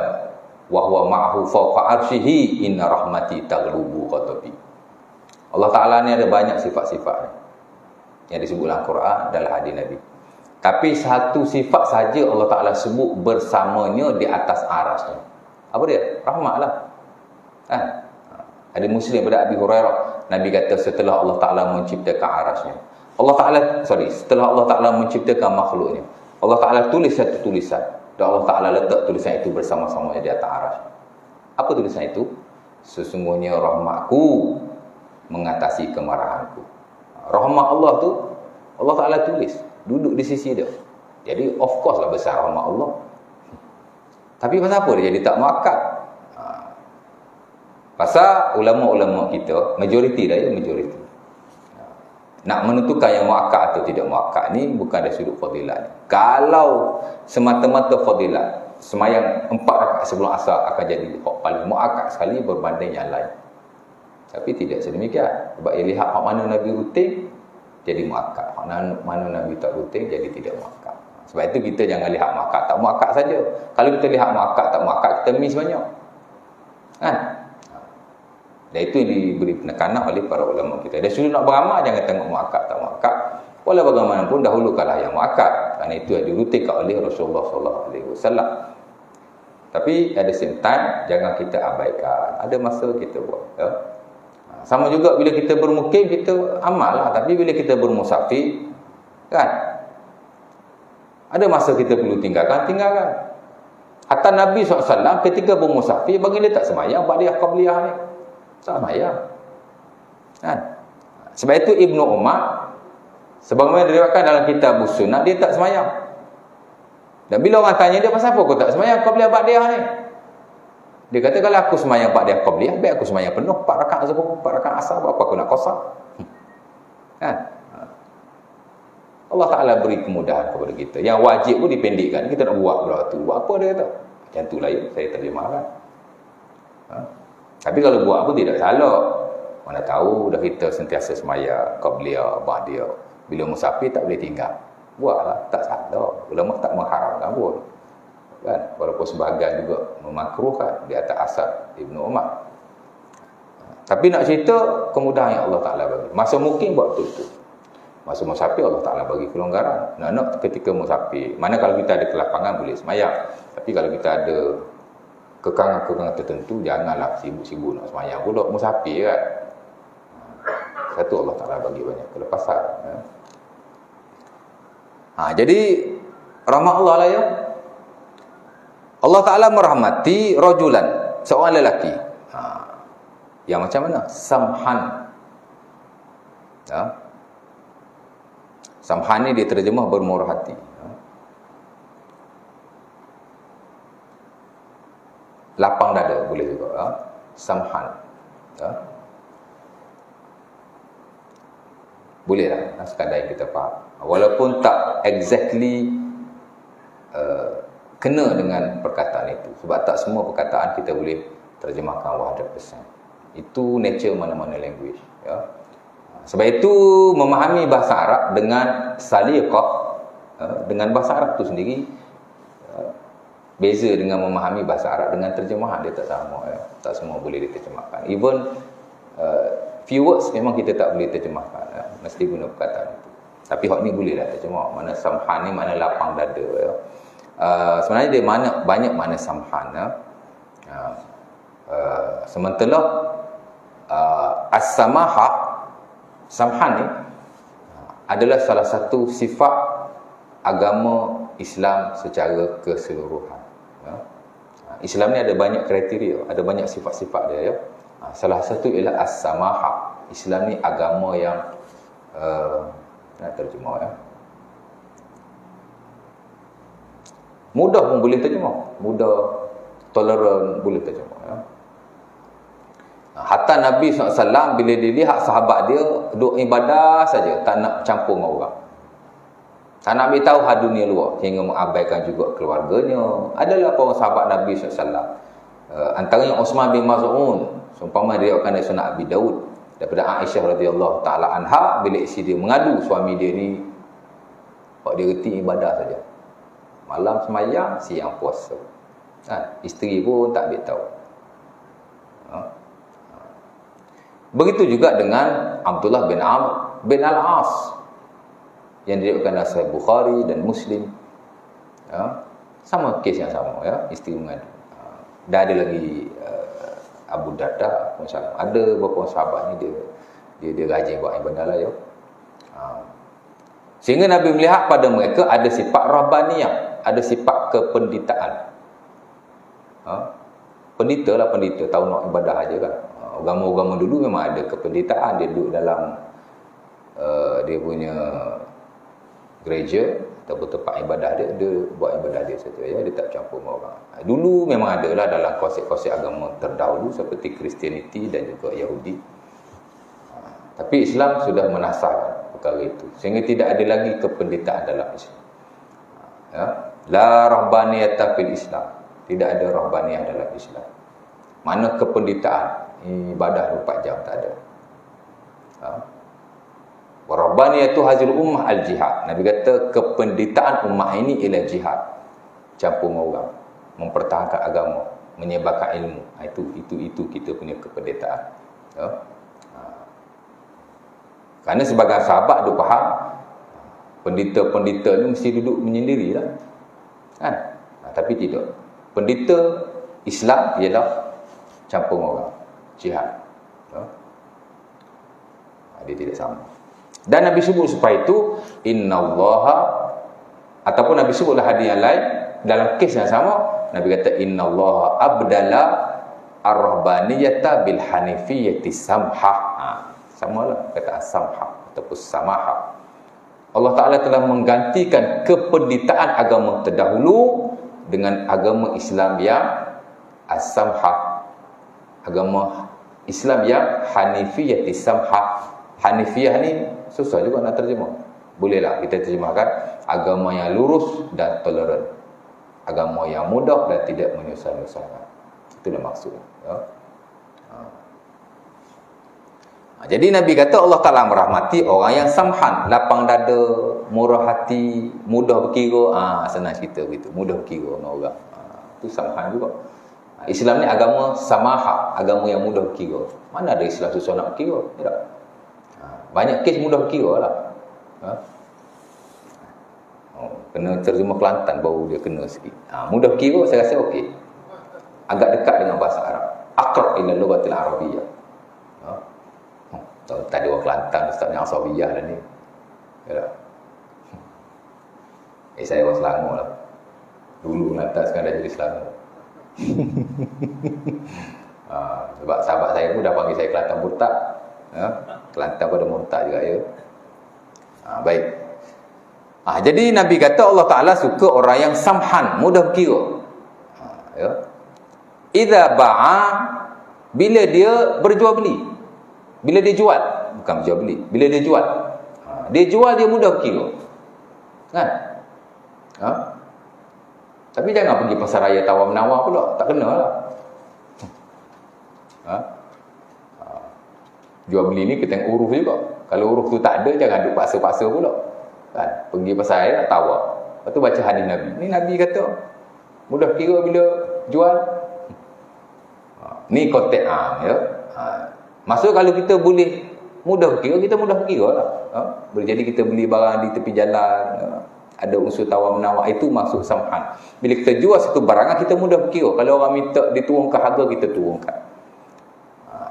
wa huwa ma'ahu fawqa arsyihi inna rahmati taghlubu ghadabi. Allah Taala ni ada banyak sifat-sifat yang disebut dalam Quran, dalam hadis Nabi. Tapi satu sifat saja Allah Taala sebut bersamanya di atas arasnya. Apa dia? Rahmatlah. Kan? Ada Muslim daripada Abi Hurairah, Nabi kata setelah Allah Taala menciptakan arasnya, setelah Allah Ta'ala menciptakan makhluknya, Allah Ta'ala tulis satu tulisan dan Allah Ta'ala letak tulisan itu bersama-sama di atas arasy. Apa tulisan itu? Sesungguhnya rahmatku mengatasi kemarahanku. Rahmat Allah tu Allah Ta'ala tulis, duduk di sisi dia. Jadi of course lah besar rahmat Allah. Tapi pasal apa dia jadi tak muakkad? Pasal ulama-ulama kita, majoriti nak menentukan yang muakkad atau tidak muakkad ni bukan dari sudut fadilat. Kalau semata-mata fadilat, semayang 4 rakaat sebelum asar akan jadi paling muakkad sekali berbanding yang lain. Tapi tidak sedemikian. Sebab ia lihat hak mana Nabi rutin jadi muakkad, hak mana Nabi tak rutin jadi tidak muakkad. Sebab itu kita jangan lihat muakkad tak muakkad saja. Kalau kita lihat muakkad tak muakkad, kita miss banyak. Kan? Dan itu diberi penekanan oleh para ulama kita. Dari sudut nak beramal, jangan tengok muakkad tak muakkad. Walau bagaimanapun dahulukanlah yang muakkad. Kerana itu yang dirutinkan oleh Rasulullah SAW. Tapi at the same time, jangan kita abaikan. Ada masa kita buat. Ya? Sama juga bila kita bermukim, kita amal lah. Tapi bila kita bermusafir, kan? Ada masa kita perlu tinggalkan. Hatta Nabi SAW ketika bermusafir, baginda tak semayang ba'diyah qabliyah ni. Tak semayang. Kan? Sebab itu Ibnu Umar, sebagaimana diriwayatkan dalam kitab Sunnah, dia tak semayang. Dan bila orang tanya dia, pasal apa kau tak semayang qabliyah ba'diyah ni? Dia kata, kalau aku semayang ba'diyah qabliyah, baik aku semayang penuh 4 rakaat zuhur, 4 rakaat asar, apa aku nak qasar? Kan? Allah Ta'ala beri kemudahan kepada kita. Yang wajib pun dipendekkan. Kita nak buat pula tu. Buat apa dia kata? Macam itulah ya, saya terjemahkan. Tapi kalau buat pun tidak salah. Mana tahu dah kita sentiasa semaya qabliyah, ba'diyah. Bila musafir tak boleh tinggal. Buatlah, tak salah. Ulama tak mengharamkan pun. Kan? Walaupun sebahagian juga memakruhkan di atas asar Ibnu Umar. Tapi nak cerita kemudahan yang Allah Ta'ala bagi. Masa mungkin buat betul-betul. Masa musafir Allah Ta'ala bagi kelonggaran. Nak ketika musafir. Mana kalau kita ada kelapangan boleh semayang. Tapi kalau kita ada kekangan-kekangan tertentu, janganlah sibuk-sibuk nak semayang pula. Musafir kan. Satu Allah Ta'ala bagi banyak kelepasan. Jadi rahmat Allah lah ya. Allah Ta'ala merahmati rajulan, seorang lelaki. Yang macam mana? Samhan. Samhan ni diterjemah bermurah hati. Lapang dada boleh juga. Samhan. Boleh lah, sekadar yang kita faham. Walaupun tak exactly kena dengan perkataan itu. Sebab tak semua perkataan kita boleh terjemahkan 100%. Itu nature mana-mana language. Ya. Sebab itu memahami bahasa Arab dengan saliqah, dengan bahasa Arab tu sendiri beza dengan memahami bahasa Arab dengan terjemahan. Dia tak sama ya. Tak semua boleh diterjemahkan. Even few words memang kita tak boleh terjemahkan ya. Mesti guna perkataan itu. Tapi hak ni boleh lah terjemah. Mana samhan ni mana lapang dada ya. Sebenarnya dia banyak makna samhan ya. Sementara as-samahah, samhan ni adalah salah satu sifat agama Islam secara keseluruhan ya. Islam ni ada banyak kriteria, ada banyak sifat-sifat dia ya. Salah satu ialah as-samahah. Islam ni agama yang nak terjemah ya, mudah pun boleh terjemah, mudah, toleran boleh terjemah ya. Hatta Nabi SAW bila dilihat sahabat dia duk ibadah saja, tak nak campur dengan orang, tak nak beritahu hal dunia luar, hingga mengabaikan juga keluarganya. Adalah para sahabat Nabi SAW, antaranya Osman bin Maz'un, seumpama dia akan dari Sunan Abi Daud, daripada Aisyah radhiyallahu taala anha, bila isteri dia mengadu suami dia ni dia reti ibadah saja, malam semayang, siang puasa kan? Isteri pun tak beritahu. Begitu juga dengan Abdullah bin Amr bin Al-As yang diriwayatkan dalam Sahih Bukhari dan Muslim ya. Sama kes yang sama ya, isteri mengadu. Dah ada lagi Abu Darda pun sama. Ada beberapa sahabat ni dia rajin buat ibadah lah ya. Sehingga Nabi melihat pada mereka ada sifat rahbaniyah, ada sifat kependitaan. Pendeta lah, pendeta tahu nak ibadah aja kan. Agama-agama dulu memang ada kependitaan, dia duduk dalam dia punya gereja ataupun tempat ibadah dia buat ibadah dia saja ya, dia tak campur dengan orang. Dulu memang ada lah dalam konsep-konsep agama terdahulu seperti Kristianiti dan juga Yahudi. Tapi Islam sudah menasahkan perkara itu sehingga tidak ada lagi kependitaan dalam Islam ya. La rahbaniyata fil Islam, tidak ada rahbaniyah dalam Islam. Mana kependitaan, ibadah 24 jam tak ada. Warabbaniyatu hazil ummah al-jihad. Nabi kata kependitaan ummah ini ialah jihad, campur dengan orang, mempertahankan agama, menyebarkan ilmu. Itu kita punya kependitaan ya. Kerana sebagai sahabat duk faham pendeta-pendeta ni mesti duduk menyendiri lah kan? Tapi tidak, pendeta Islam ialah campur dengan orang, jihad ya. Dia tidak sama. Dan Nabi sebut supaya itu innallaha, ataupun Nabi sebutlah hadis yang lain dalam kes yang sama, Nabi kata innallaha abdala ar-rahbaniyata bil hanifiyati samhah. Samalah kata as-samhah ataupun samahah. Allah Taala telah menggantikan kependitaan agama terdahulu dengan agama Islam yang as-samhah, agama Islam yang hanifiyati samhah. Hanifiyah ni susah juga nak terjemah. Bolehlah kita terjemahkan agama yang lurus dan toleran, agama yang mudah dan tidak menyusah-nyusahkan. Itulah maksudnya ya. Jadi Nabi kata Allah Ta'ala merahmati orang yang samhan, lapang dada, murah hati, mudah berkira. Senang cerita begitu, mudah berkira dengan orang. Itu samhan juga. Islam ni agama samahah, agama yang mudah berkira. Mana ada Islam susah nak berkira? Tidak. Banyak kes mudah berkira lah. Kena terjemah Kelantan baru dia kena sikit. Mudah berkira saya rasa okey. Agak dekat dengan bahasa Arab. Aqrab ila lughatil arabiyyah. Tadi orang Kelantan Ustaz yang Asawiyah lah ni. Ya. Saya orang Selangor lah. Dulu Kelantan sekarang dah jadi Selangor. Sebab sahabat saya pun dah panggil saya Kelantan Murtad. Kelantan pada Murtad juga ya. Baik. Jadi Nabi kata Allah Ta'ala suka orang yang samhan, mudah berkira. Ya. Idza ba'a, bila dia berjual beli. Bila dia jual, bukan berjual beli, bila dia jual. Dia jual, dia mudah berkira. Kan? Tapi jangan pergi pasar raya tawar-menawar pula, tak kena lah. Jual beli ni kita tengok huruf juga. Kalau huruf tu tak ada, jangan duk paksa-paksa pula. Kan? Pergi pasal air nak tawar. Lepas tu baca hadis Nabi. Ni Nabi kata, mudah kira bila jual. Ni konteks ya. Maksud kalau kita boleh mudah kira, kita mudah kira lah. Boleh jadi kita beli barang di tepi jalan, ada unsur tawar menawar, itu maksud samhan. Bila kita jual satu barang, kita mudah kira. Kalau orang minta diturunkan harga, kita turunkan.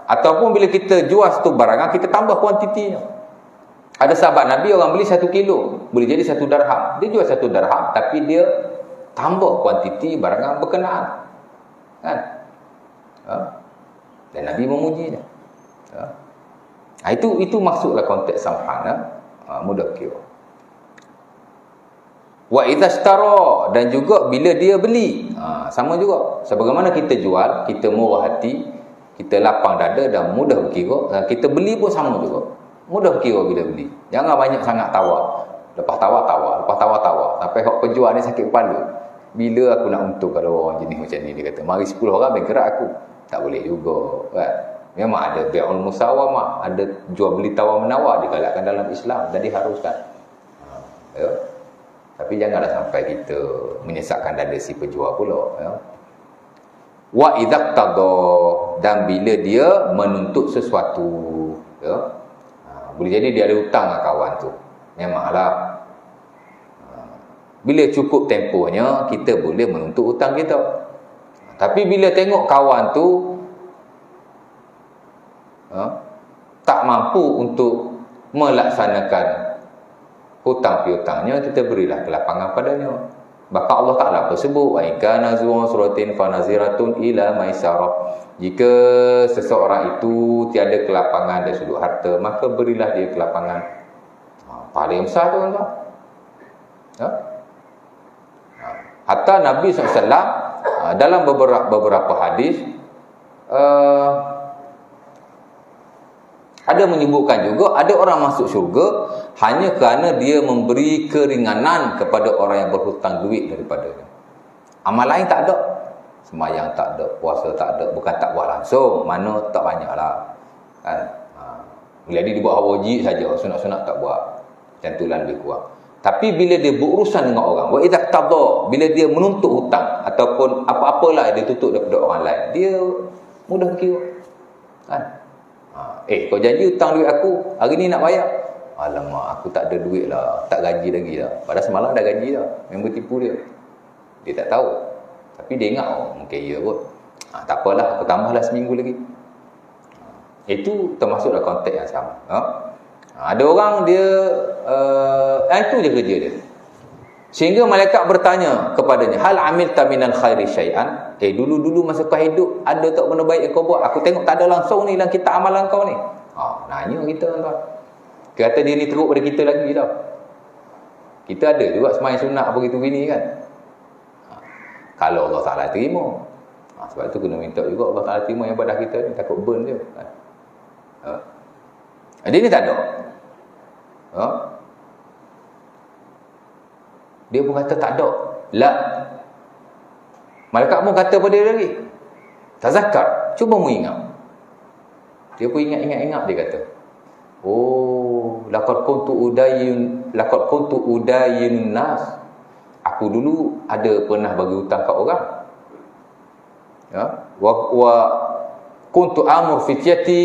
Ataupun bila kita jual satu barang, kita tambah kuantitinya. Ada sahabat Nabi, orang beli 1 kilo, boleh jadi 1 darham. Dia jual 1 darham, tapi dia tambah kuantiti barang berkenaan. Kan? Dan Nabi memujinya. Itu maksudlah konteks samhan. Mudah kira. Wa idza ishtara, dan juga bila dia beli. Sama juga. Sebagaimana kita jual, kita murah hati, kita lapang dada dan mudah berkira. Kita beli pun sama juga. Mudah berkira bila beli. Jangan banyak sangat tawar. Lepas tawar. Sampai hak penjual ni sakit kepala. Bila aku nak untung kalau orang jenis macam ni, dia kata, mari 10 orang bergerak aku. Tak boleh juga, kan? Memang ada bai'ul musawamah, ada jual beli tawar menawar digalakkan dalam Islam dan diharuskan. Ya. Tapi janganlah sampai kita menyesatkan dada si penjual pula, ya. Wa idza qada, dan bila dia menuntut sesuatu, ya. Boleh jadi dia ada hutang dengan kawan tu. Memanglah bila cukup tempohnya, kita boleh menuntut hutang kita. Tapi bila tengok kawan tu tak mampu untuk melaksanakan hutang piutangnya, kita berilah kelapangan padanya. Maka Allah Ta'ala bersebut, wa in kana zu suratin fa naziratun ila maisarah. Jika seseorang itu tiada kelapangan dari sudut harta, maka berilah dia kelapangan. Paling besar tu, tuan-tuan. Hatta Nabi SAW dalam beberapa hadis ada menyebutkan juga ada orang masuk syurga hanya kerana dia memberi keringanan kepada orang yang berhutang duit daripadanya. Amal lain tak ada. Sembahyang tak ada, puasa tak ada, bukan tak buat langsung, mana tak banyaklah. Kan? Jadi dia buat wajib saja, sunat-sunat tak buat. Macam itulah lebih kurang. Tapi bila dia berurusan dengan orang, wa idza qada, bila dia menuntut hutang ataupun apa-apalah dia tuntut daripada orang lain, dia mudah kira. Kan? Kau janji hutang duit aku, hari ni nak bayar. Alamak, aku tak ada duit lah, tak gaji lagi lah. Padahal semalam dah gaji lah. Member tipu dia. Dia tak tahu. Tapi dia ingat, mungkin ya kot. Tak apalah, aku tambahlah seminggu lagi. Itu termasuklah konteks yang sama. Ada orang dia itu je kerja dia. Sehingga malaikat bertanya kepadanya, hal amilta minal khairi syai'an? Dulu-dulu masa kau hidup, ada tak benda baik yang kau buat? Aku tengok tak ada langsung ni dalam kitab amalan kau ni. Nanya kita, tuan-tuan. Kata dia ni teruk pada kita lagi tau. Kita ada juga sembahyang sunat begitu gini kan. Kalau Allah Ta'ala terima. Sebab tu kena minta juga Allah Ta'ala terima yang ibadah kita ni, takut burn dia. Dia ni tak ada. Dia pun kata tak ada. La. Malaikat pun kata pada dia lagi, tazakkar, cuba mu ingat. Dia pun ingat, dia kata, laqad kuntu udayyin nas. Aku dulu ada pernah bagi hutang kat orang. Ya, wa kuntu amur fityati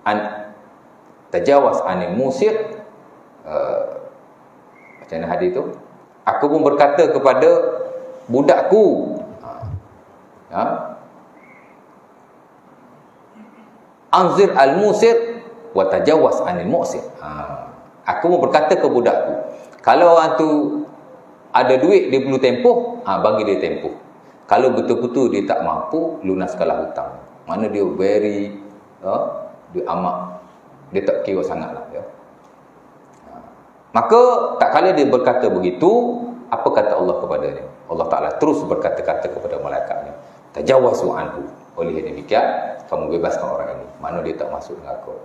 an tajawaz anil musir. Macam mana hadis tu? Aku pun berkata kepada budakku, anzir al-musir wa tajawaz anil musir. Aku pun berkata ke budakku, kalau orang tu ada duit dia perlu tempoh, bagi dia tempoh. Kalau betul-betul dia tak mampu, lunaskanlah hutang. Mana dia very dia amat, dia tak kira sangatlah, ya. Maka tak kala dia berkata begitu, apa kata Allah kepadanya? Allah Ta'ala terus berkata-kata kepada malaikatnya, tajawazu anhu. Oleh demikian, kamu bebaskan orang ini. Mana dia tak masuk neraka.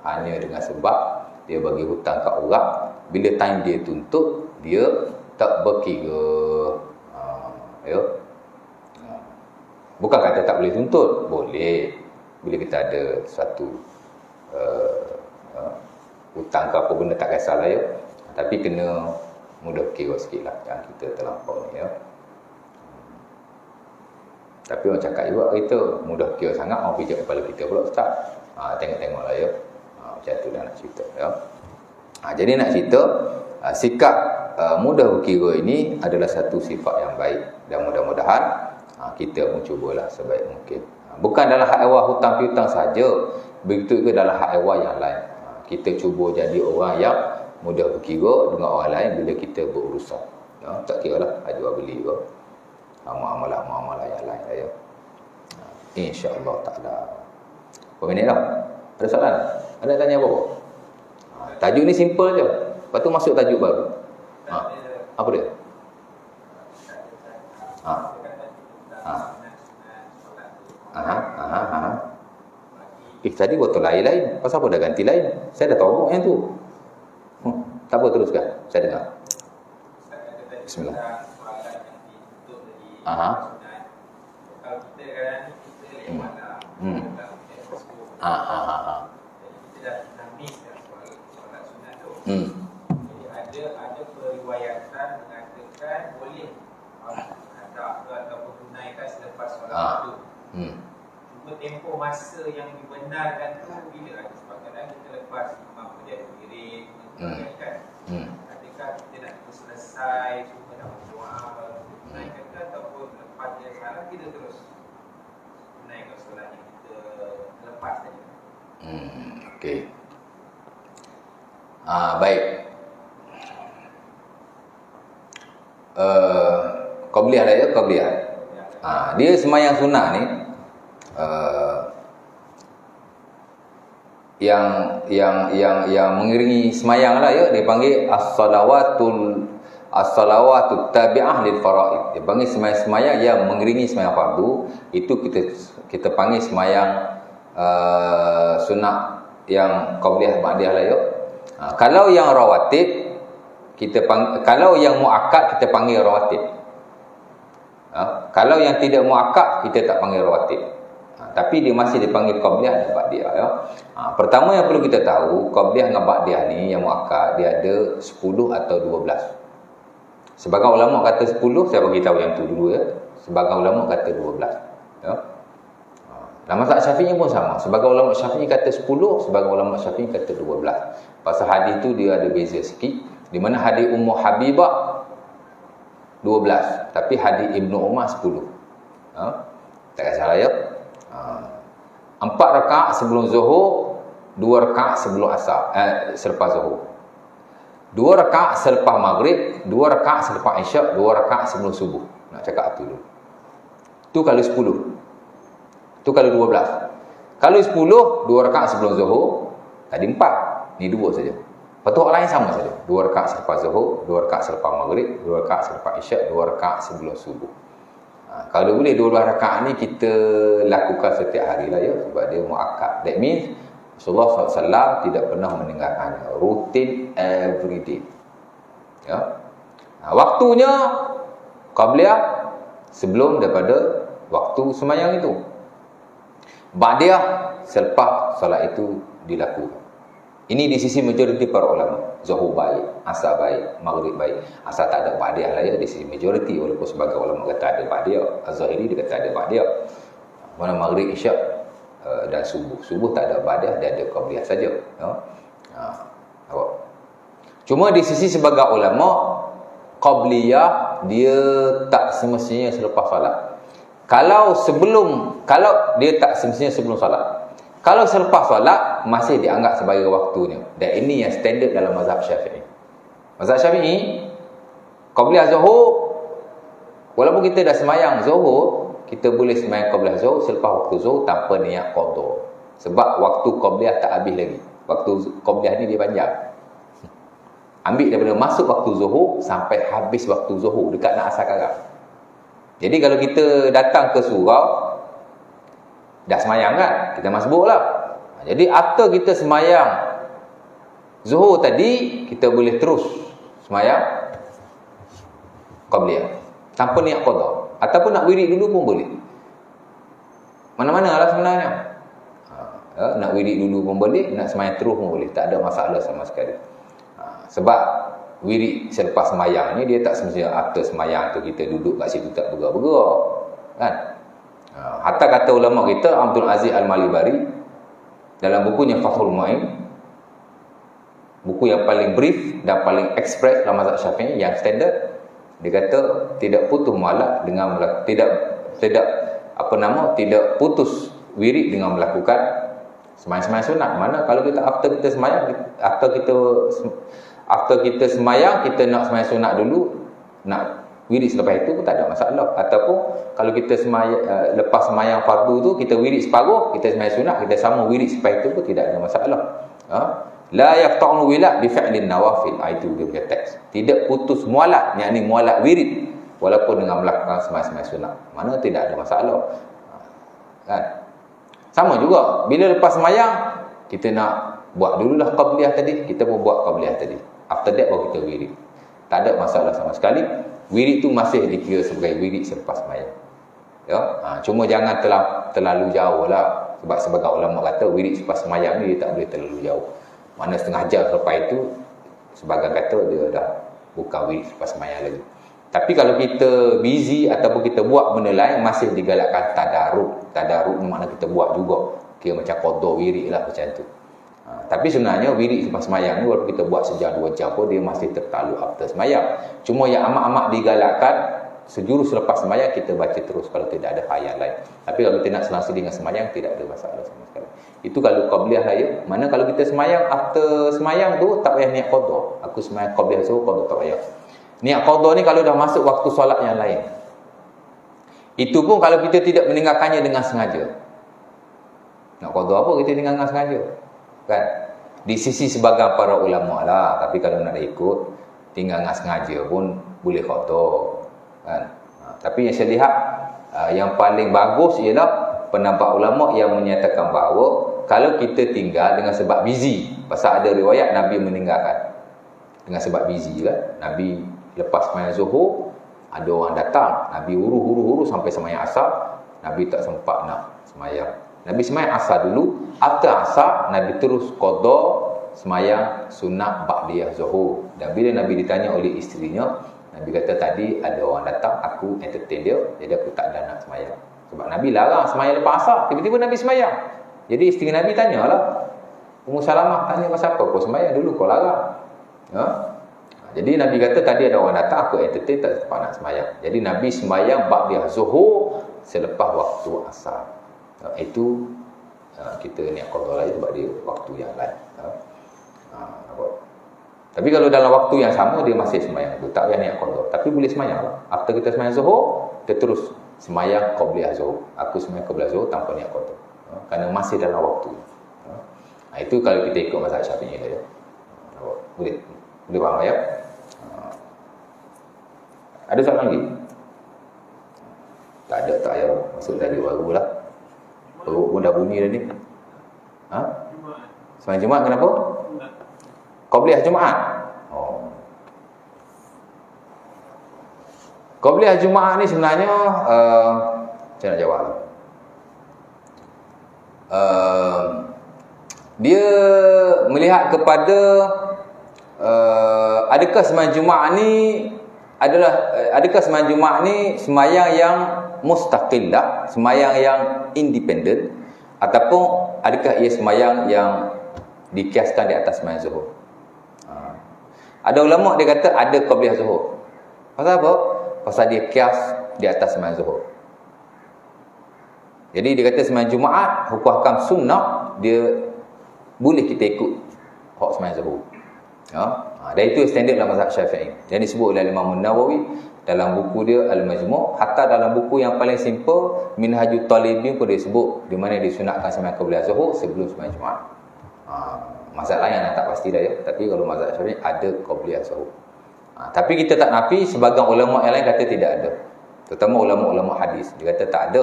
Hanya dengan sebab dia bagi hutang kat orang, bila time dia tuntut, dia tak berkira. Ya. Bukan kata tak boleh tuntut, boleh. Bila kita ada satu hutang ke apa benda tak kisahlah ya. Tapi kena mudah kira sikit lah yang kita terlampau ni ya. Tapi orang cakap juga kita mudah kira sangat, orang pijak kepala kita pula ustaz. Tengok-tengoklah ya. Macam tu dah nak cerita ya. Jadi nak cerita sikap mudah berkira ini adalah satu sifat yang baik, dan mudah-mudahan kita pun cubalah sebaik mungkin. Bukan dalam hak ewa hutang piutang saja, begitu juga dalam hak ewa yang lain. Kita cuba jadi orang yang mudah berkira dengan orang lain bila kita berurusan ya. Tak kira lah jual beli ke muamalah yang lain ya. InsyaAllah ta'ala. Berapa minit dah? Ada soalan? Ada tanya apa-apa? Tajuk ni simple je. Lepas tu masuk tajuk baru. Apa dia? Tadi botol lain-lain. Pasal apa dah ganti lain? Saya dah tahu yang tu. Tak apa, teruskan. Saya dengar. Bismillah. Kalau kita kan kita lewat lah. Kita dah miss dah solat sunat tu. Jadi ada periwayatan mengatakan boleh ada ataupun tunaikan selepas solat tu. Cuma tempoh masa yang dibenarkan tu bila ada, sebab kadang kita lepas imam dia berdiri kan. Adakah kita nak terus selesai semua dah berdoa baru tunaikan ke, ataupun lepas dia salam kita terus tunaikan solat yang kita lepas tadi. Okey. Baik. Qabliyah dah ya, qabliyah. Dia sembahyang sunat ni yang mengiringi sembahyang lah ya, dipanggil as-salawatut tabi'ah lil faraid. Dia panggil sembahyang yang mengiringi sembahyang fardu, itu kita panggil sembahyang sunat yang qabliyah ba'diyah lah ya. Kalau yang rawatib kalau yang muakkad kita panggil rawatib. Kalau yang tidak muakkad kita tak panggil rawatib. Tapi dia masih dipanggil qabliyah dan ba'diyah ya. Pertama yang perlu kita tahu, qabliyah dengan ba'diyah ni yang muakkad dia ada 10 atau 12. Sebagai ulama kata 10, saya bagi tahu yang tu dulu ya. Sebagai ulama kata 12 ya. Dalam mazhab Syafi'i pun sama. Sebagai ulama Syafi'i kata 10, sebagai ulama Syafi'i kata 12. Pasal hadis tu dia ada beza sikit. Di mana hadis Ummu Habibah 12, tapi hadis Ibnu Umar 10. Tak salah ya. 4 rakaat sebelum Zuhur, 2 rakaat sebelum Asar, selepas Zuhur. 2 rakaat selepas Maghrib, 2 rakaat selepas Isyak, 2 rakaat sebelum Subuh. Nak cakap apa dulu? Tu kalau 10. Tu kalau 12. Kalau 10, 2 rakaat sebelum Zuhur, tadi 4. Ni 2 saja. Lepas tu orang lain sama saja. 2 rakaat selepas Zuhur, 2 rakaat selepas Maghrib, 2 rakaat selepas Isyak, 2 rakaat sebelum Subuh. Kalau boleh 12 rakaat ni kita lakukan setiap hari lah ya, sebab dia muakkad. That means Rasulullah SAW tidak pernah meninggalkannya. Rutin every day. Ya. Waktunya qabliyah sebelum daripada waktu sembahyang itu. Ba'diyah selepas solat itu dilakukan. Ini di sisi majoriti para ulama. Zuhur baik, asar baik, maghrib baik. Asar tak ada ba'diyah lah ya, di sisi majoriti. Walaupun sebagai ulama kata ada ba'diyah, Az-Zahiri dia kata ada ba'diyah. Mana maghrib, isyak dan subuh. Subuh tak ada ba'diyah, dia ada qabliyah saja ya. Cuma di sisi sebagai ulama, qabliyah dia tak semestinya selepas solat. Kalau dia tak semestinya sebelum solat. Kalau selepas solat masih dianggap sebagai waktunya. Dan ini yang standard dalam mazhab Syafi'i. Mazhab Syafi'i, qabliyah Zuhur, walaupun kita dah sembahyang Zuhur, kita boleh sembahyang qabliyah Zuhur selepas waktu Zuhur tanpa niat qada. Sebab waktu qabliyah tak habis lagi. Waktu qabliyah ni dia panjang. Ambil daripada masuk waktu Zuhur sampai habis waktu Zuhur dekat nak asar karam. Jadi kalau kita datang ke surau, dah semayang kan, kita masbuk lah. Jadi after kita semayang Zuhur tadi, kita boleh terus semayang qabliyah tanpa niat qada, ataupun nak wirid dulu pun boleh. Mana-mana lah sebenarnya. Nak wirid dulu pun boleh, nak semayang terus pun boleh, tak ada masalah sama sekali. Sebab wirid selepas semayang ni dia tak semestinya after semayang tu kita duduk kat situ tak bergerak-bergerak, kan? Hatta kata ulama kita Abdul Aziz Al-Malibari dalam bukunya Fathul Mu'in, buku yang paling brief dan paling express dalam mazhab Syafi'i yang standard, dia kata tidak putus mualaf dengan tidak putus wirid dengan melakukan semayang-semayang sunat. Mana kalau kita after kita semayang kita nak semayang sunat dulu, nak wirid selepas itu pun tak ada masalah. Ataupun kalau kita lepas semayang fardu tu kita wirid separuh, kita semayang sunat, kita sama wirid selepas itu pun tidak ada masalah. La yaqta'ul wilad bi fi'lin nawafil. Itu dia punya teks. Tidak putus mualat, yakni mualat wirid walaupun dengan melakukan semayang-semayang sunat. Mana tidak ada masalah. Kan? Sama juga bila lepas semayang kita nak buat dululah qabliyah tadi, kita pun buat qabliyah tadi. After that baru kita wirid. Tak ada masalah sama sekali. Wirid tu masih dikira sebagai wirid selepas semayang. Ya, cuma jangan terlalu jauh lah. Sebab sebagai ulama kata wirid selepas semayang ni dia tak boleh terlalu jauh. Mana setengah jam selepas itu sebagai kata dia dah bukan wirid selepas semayang lagi. Tapi kalau kita busy ataupun kita buat benda lain, masih digalakkan tadarruk. Tadarruk ni makna kita buat juga, kira macam qada wirid lah macam tu. Tapi sebenarnya wirid selepas semayang ni walaupun kita buat sejam 2 jam pun dia masih tertaluk after semayang. Cuma yang amat-amat digalakkan sejurus selepas semayang kita baca terus kalau tidak ada hal yang lain. Tapi kalau kita nak selang-seling dengan semayang tidak ada masalah sama sekali. Itu kalau qabliyah lah ya. Mana kalau kita semayang after semayang tu tak payah niat qada. Aku semayang qabliyah zuhur qada tak payah. Niat qada ni kalau dah masuk waktu solat yang lain. Itu pun kalau kita tidak meninggalkannya dengan sengaja. Nak qada apa kita tinggal dengan sengaja? Kan? Di sisi sebagian para ulama lah, tapi kalau nak ikut tinggal dengan sengaja pun boleh qada, kan? Tapi yang saya lihat yang paling bagus ialah pendapat ulama yang menyatakan bahawa kalau kita tinggal dengan sebab busy, pasal ada riwayat Nabi meninggalkan dengan sebab busy kan, Nabi lepas semayang zuhur ada orang datang, Nabi huru sampai semayang asar, Nabi tak sempat nak semayang. Nabi semayang asar dulu, after asar Nabi terus qada semayang sunat ba'diyah zuhur. Dan bila Nabi ditanya oleh isterinya, Nabi kata tadi ada orang datang, aku entertain dia, jadi aku tak ada nak semayang. Sebab Nabi larang semayang lepas asar, tiba-tiba Nabi semayang. Jadi isteri Nabi tanyalah, Ummu Salamah tanya pasal apa kau semayang dulu, kau larang. Jadi Nabi kata tadi ada orang datang, aku entertain, tak sempat nak semayang. Jadi Nabi semayang ba'diyah zuhur selepas waktu asar. Itu kita niat qada lain sebab dia waktu yang lain. Tapi kalau dalam waktu yang sama dia masih semayang tu, tak payah niat qada. Tapi boleh semayang lah. After kita semayang zuhur, kita terus semayang qabliyah zuhur. Aku semayang qabliyah zuhur tanpa niat qada. Kerana masih dalam waktu. Itu kalau kita ikut mazhab Syafi'i dia. Boleh faham ya? Ada soalan lagi? Tak ada, tak payah masuk dari baru lah. Perut pun dah bunyi dah ni. Semayang Jumaat kenapa? Qabliyah Jumaat. Qabliyah Jumaat ni sebenarnya saya nak jawab. Dia melihat kepada adakah semayang Jumaat ni adakah semayang Jumaat ni semayang yang mustaqillah, semayang yang independent, ataupun adakah ia semayang yang dikiaskan di atas semayang zuhur. Ada ulama dia kata ada qabliyah zuhur. Pasal apa? Pasal dia kias di atas semayang zuhur. Jadi dia kata semayang Jumaat hukum hakam sunnah dia boleh kita ikut hak semayang zuhur. Dan itu standard dalam mazhab Syafi'i. Dan disebut oleh Imam Nawawi dalam buku dia Al-Majmu', hatta dalam buku yang paling simple Minhajut Talibin pun dia sebut di mana disunatkan semayang qabliyah zuhur sebelum semayang Jumaat. Mazhab lain yang tak pasti dah ya, tapi kalau mazhab Syafi'i ada qabliyah zuhur. Tapi kita tak nafi, sebagian ulama yang lain kata tidak ada. Terutama ulama-ulama hadis, dia kata tak ada.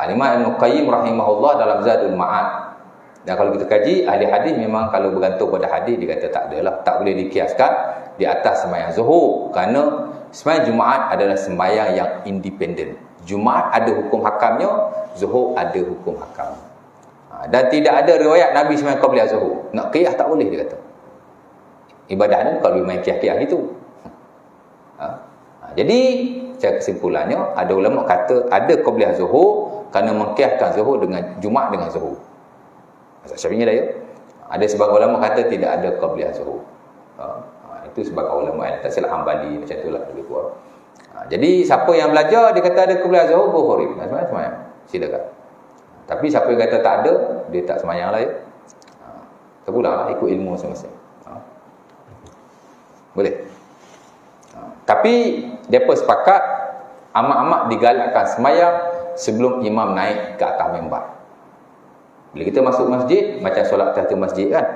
Al-Imam Ibn Qayyim rahimahullah dalam Zadul Ma'ad. Dan kalau kita kaji, ahli hadis memang kalau bergantung pada hadis dia kata tak adalah, tak boleh dikiaskan di atas sembahyang zuhur, kerana sembahyang Jumaat adalah sembahyang yang independen. Jumaat ada hukum hakamnya, zuhur ada hukum hakamnya. Dan tidak ada riwayat Nabi sembahyang qabliyah zuhur. Nak qiyah tak boleh, dia kata. Ibadah ni kalau main qiyah-qiyah itu. Jadi secara kesimpulannya, ada ulama kata ada qabliyah zuhur kerana mengqiyahkan zuhur dengan Jumaat dengan zuhur. Mazhab Syafi'i dah ya. Ada sebahagian ulama kata tidak ada qabliyah zuhur. Itu sebahagian ulama yang tak silap Hambali macam itulah lebih kurang. Jadi siapa yang belajar dia kata ada qabliyah zuhur, boleh semayang. Silakan. Tapi siapa yang kata tak ada, dia tak semayang lah ya. Terpulanglah ikut ilmu masing-masing. Boleh. Tapi depa sepakat amat-amat digalakkan semayang sebelum imam naik ke atas mimbar. Bila kita masuk masjid, macam solat tahta masjid kan.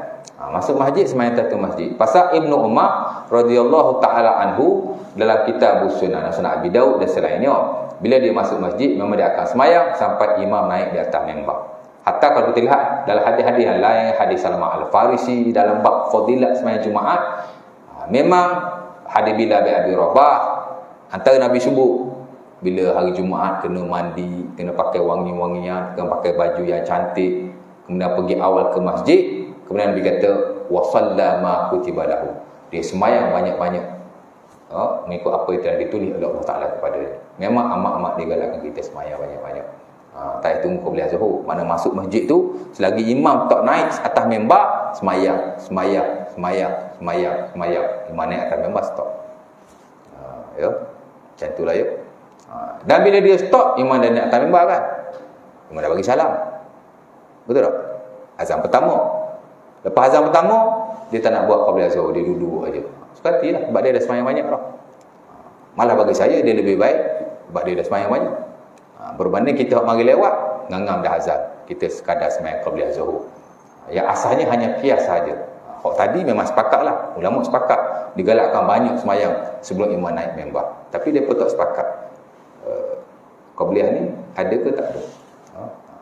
Masuk masjid, semayang tahta masjid. Pasal Ibnu Umar radhiyallahu taala anhu dalam kitab Sunan Abi Daud dan selainnya, bila dia masuk masjid memang dia akan semayang sampai imam naik di atas mimbar. Hatta kalau kita lihat dalam hadis-hadis yang lain, hadis Salman Al-Farisi dalam bab fadilat semayang Jumaat, memang hadis Bilal bin Abi Rabah antara Nabi sebut bila hari Jumaat kena mandi, kena pakai wangi-wangian, kena pakai baju yang cantik, kemudian pergi awal ke masjid, kemudian Nabi kata wa sallama kutiba lahu. Dia semayang banyak-banyak. Mengikut apa yang telah ditulis oleh Allah Taala kepada dia. Memang amat-amat digalakkan kita semayang banyak-banyak. Tak tunggu qabliyah zuhur. Mana masuk masjid tu selagi imam tak naik atas mimbar, semayang. Imam naik atas mimbar stop. Ya. Macam itulah ya. Dan bila dia stop, imam dah naik atas mimbar kan. Imam dah bagi salam. Betul tak? Azan pertama. Lepas azan pertama, dia tak nak buat qabliyah zuhur, dia duduk aja. Sekatilah sebab dia dah semayang banyak dah. Malah bagi saya dia lebih baik sebab dia dah semayang banyak. Berbanding kita mari lewat, ngangam dah azan. Kita sekadar semayang qabliyah zuhur. Yang asalnya hanya qiyas saja. Hak tadi memang sepakatlah. Ulama sepakat digalakkan banyak semayang sebelum imam naik mimbar. Tapi depa tak sepakat. Qabliyah ni ada ke tak ada?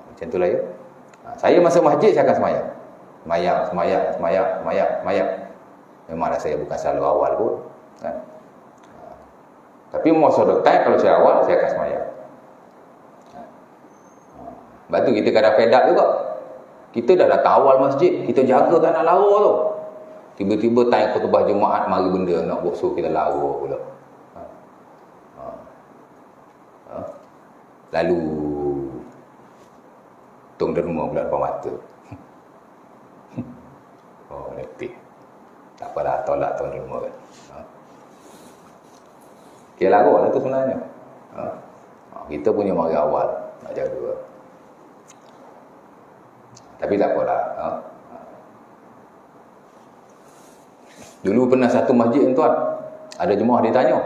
Macam itulah ya. Saya masuk masjid saya akan semayang. Semayang. Memanglah saya bukan selalu awal pun kan. Tapi most of the time kalau saya awal saya akan semayang. Sebab tu kita kadang fed up juga. Kita dah datang awal masjid, kita jaga tak nak lawa tu. Tiba-tiba tanya khutbah Jumaat mari benda nak buat suruh kita lawa pula. Lalu tung derma pula depan mata. Oh, letih. Tak apalah, tolak tung derma kan. Kira lagu lah tu sebenarnya. Kita punya mari awal nak jaga. Tapi tak apalah. Dulu pernah satu masjid tuan, ada jemaah dia tanya.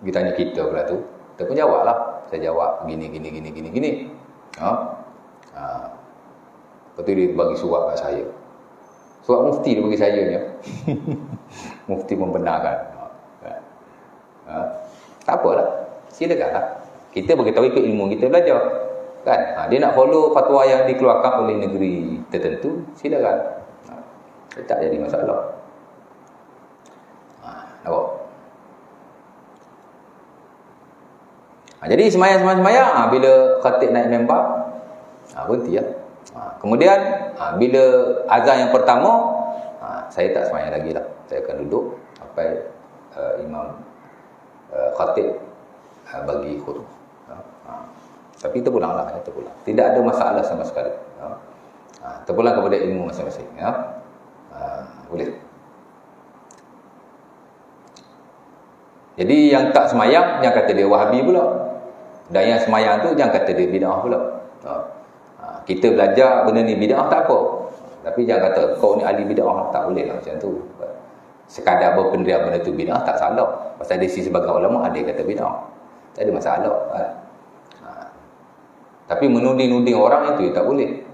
Dia tanya kita pula tu. Kita pun jawab lah. Saya jawab gini. Lepas tu dia bagi surat kat saya. Surat mufti dia bagi saya ni. Mufti membenarkan. Tak apalah. Silakanlah. Kita beritahu ikut ilmu kita belajar. Kan? Dia nak follow fatwa yang dikeluarkan oleh negeri tertentu, silakan. Tak jadi masalah. Nampak? Jadi semayang. Bila khatib naik mimbar, berhenti lah. Kemudian bila azan yang pertama, saya tak semayang lagi lah. Saya akan duduk sampai imam khatib bagi khutbah. Tapi terpulanglah, terpulang. Tidak ada masalah sama sekali. Terpulang kepada ilmu masing-masing. Boleh. Jadi yang tak semayang, jangan kata dia Wahabi pula. Dan yang semayang tu, jangan kata dia bid'ah pula. Kita belajar benda ni bid'ah tak apa. Tapi jangan kata kau ni ahli bid'ah, tak boleh lah macam tu. Sekadar berpendirian benda tu bid'ah tak salah. Pasal di sisi sebagai ulama ada yang kata bid'ah. Tak ada masalah. Tapi menuding-nuding orang itu tak boleh.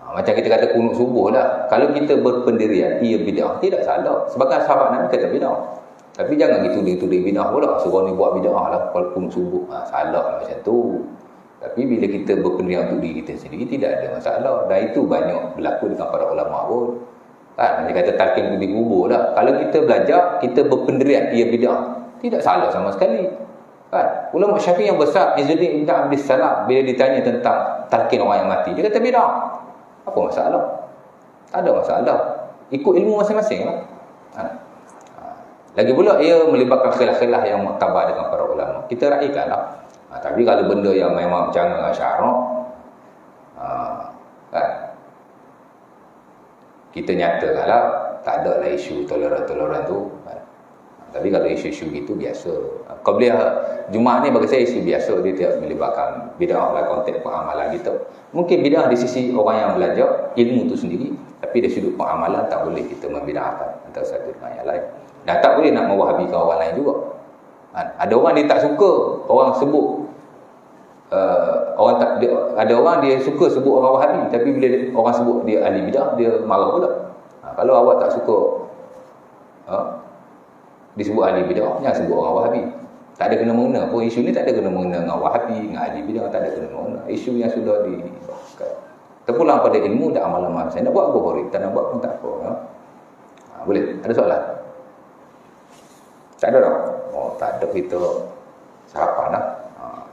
Macam kita kata kunut subuh lah. Kalau kita berpendirian ia bid'ah, tidak salah. Sebagai sahabat Nabi kata bid'ah. Tapi jangan dituding-tuding bid'ah pula. Suruh ni buat bid'ah lah kalau kunut subuh. Salah lah macam tu. Tapi bila kita berpendirian untuk diri kita sendiri, tidak ada masalah. Dan itu banyak berlaku dengan para ulama pun. Kan? Dia kata talqin di kubur lah. Kalau kita belajar, kita berpendirian ia bid'ah, tidak salah sama sekali. Kan? Ulama Syafi'i yang besar, Izzuddin Ibn Abdis Salam, bila ditanya tentang talqin orang yang mati, dia kata bid'ah. Apa masalah? Tak ada masalah. Ikut ilmu masing-masing lah. Lagi pula ia melibatkan khilaf-khilaf yang muktabar dengan para ulama. Kita raikan lah. Tapi kalau benda yang memang bercanggah dengan syarak, kan, kita nyatakan lah, tak ada lah isu toleran-toleran tu. Tapi kalau isu-isu gitu biasa. Qabliyah Jumaat ni bagi saya isu biasa, dia tidak melibatkan bid'ah dalam konteks pengamalan kita. Mungkin bid'ah di sisi orang yang belajar ilmu tu sendiri, tapi dari sudut pengamalan tak boleh kita membid'ahkan antara satu dengan yang lain. Dan tak boleh nak mewahabikan orang lain juga. Ada orang dia tak suka orang sebut ada orang dia suka sebut orang Wahabi, tapi bila orang sebut dia ahli bidah, dia marah pula. Kalau awak tak suka disebut ahli bidah, jangan sebut orang Wahabi. Tak ada kena-mengena pun. Isu ni tak ada kena-mengena dengan Wahabi, dengan ahli bidah, tak ada kena-mengena. Isu yang sudah dibahaskan. Terpulang pada ilmu dan amalan. Saya nak buat apa boleh, tak nak buat pun tak apa. Boleh? Ada soalan? Tak ada tak? Oh, tak ada, kita sarapan lah.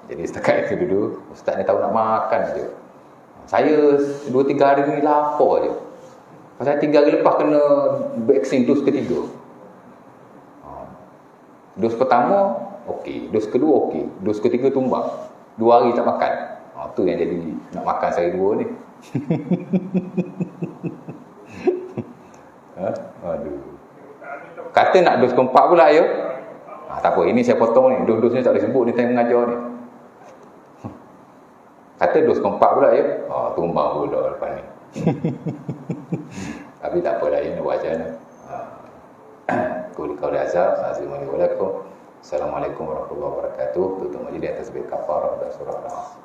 Jadi setakat itu dulu, ustaz ni tahu nak makan je. Saya 2-3 hari ni lapar je. Pasal 3 hari lepas kena vaksin dos ketiga. Dos pertama okey, dos kedua okey, dos ketiga tumbang. 2 hari tak makan. Tu yang jadi nak makan saya 2 ni. Aduh. Kata nak dos keempat pula ya. Tak apa, ini saya potong ni. Dos-dos ni tak boleh sebut ni time mengajar ni. Kata dos keempat pula ya. Tumbang pula lepas ni. Tapi tak apalah ya, nak buat macam mana. Qul azab, Assalamualaikum warahmatullahi wabarakatuh. Tutup majlis atas bait kafarah dan surah Al-Asr.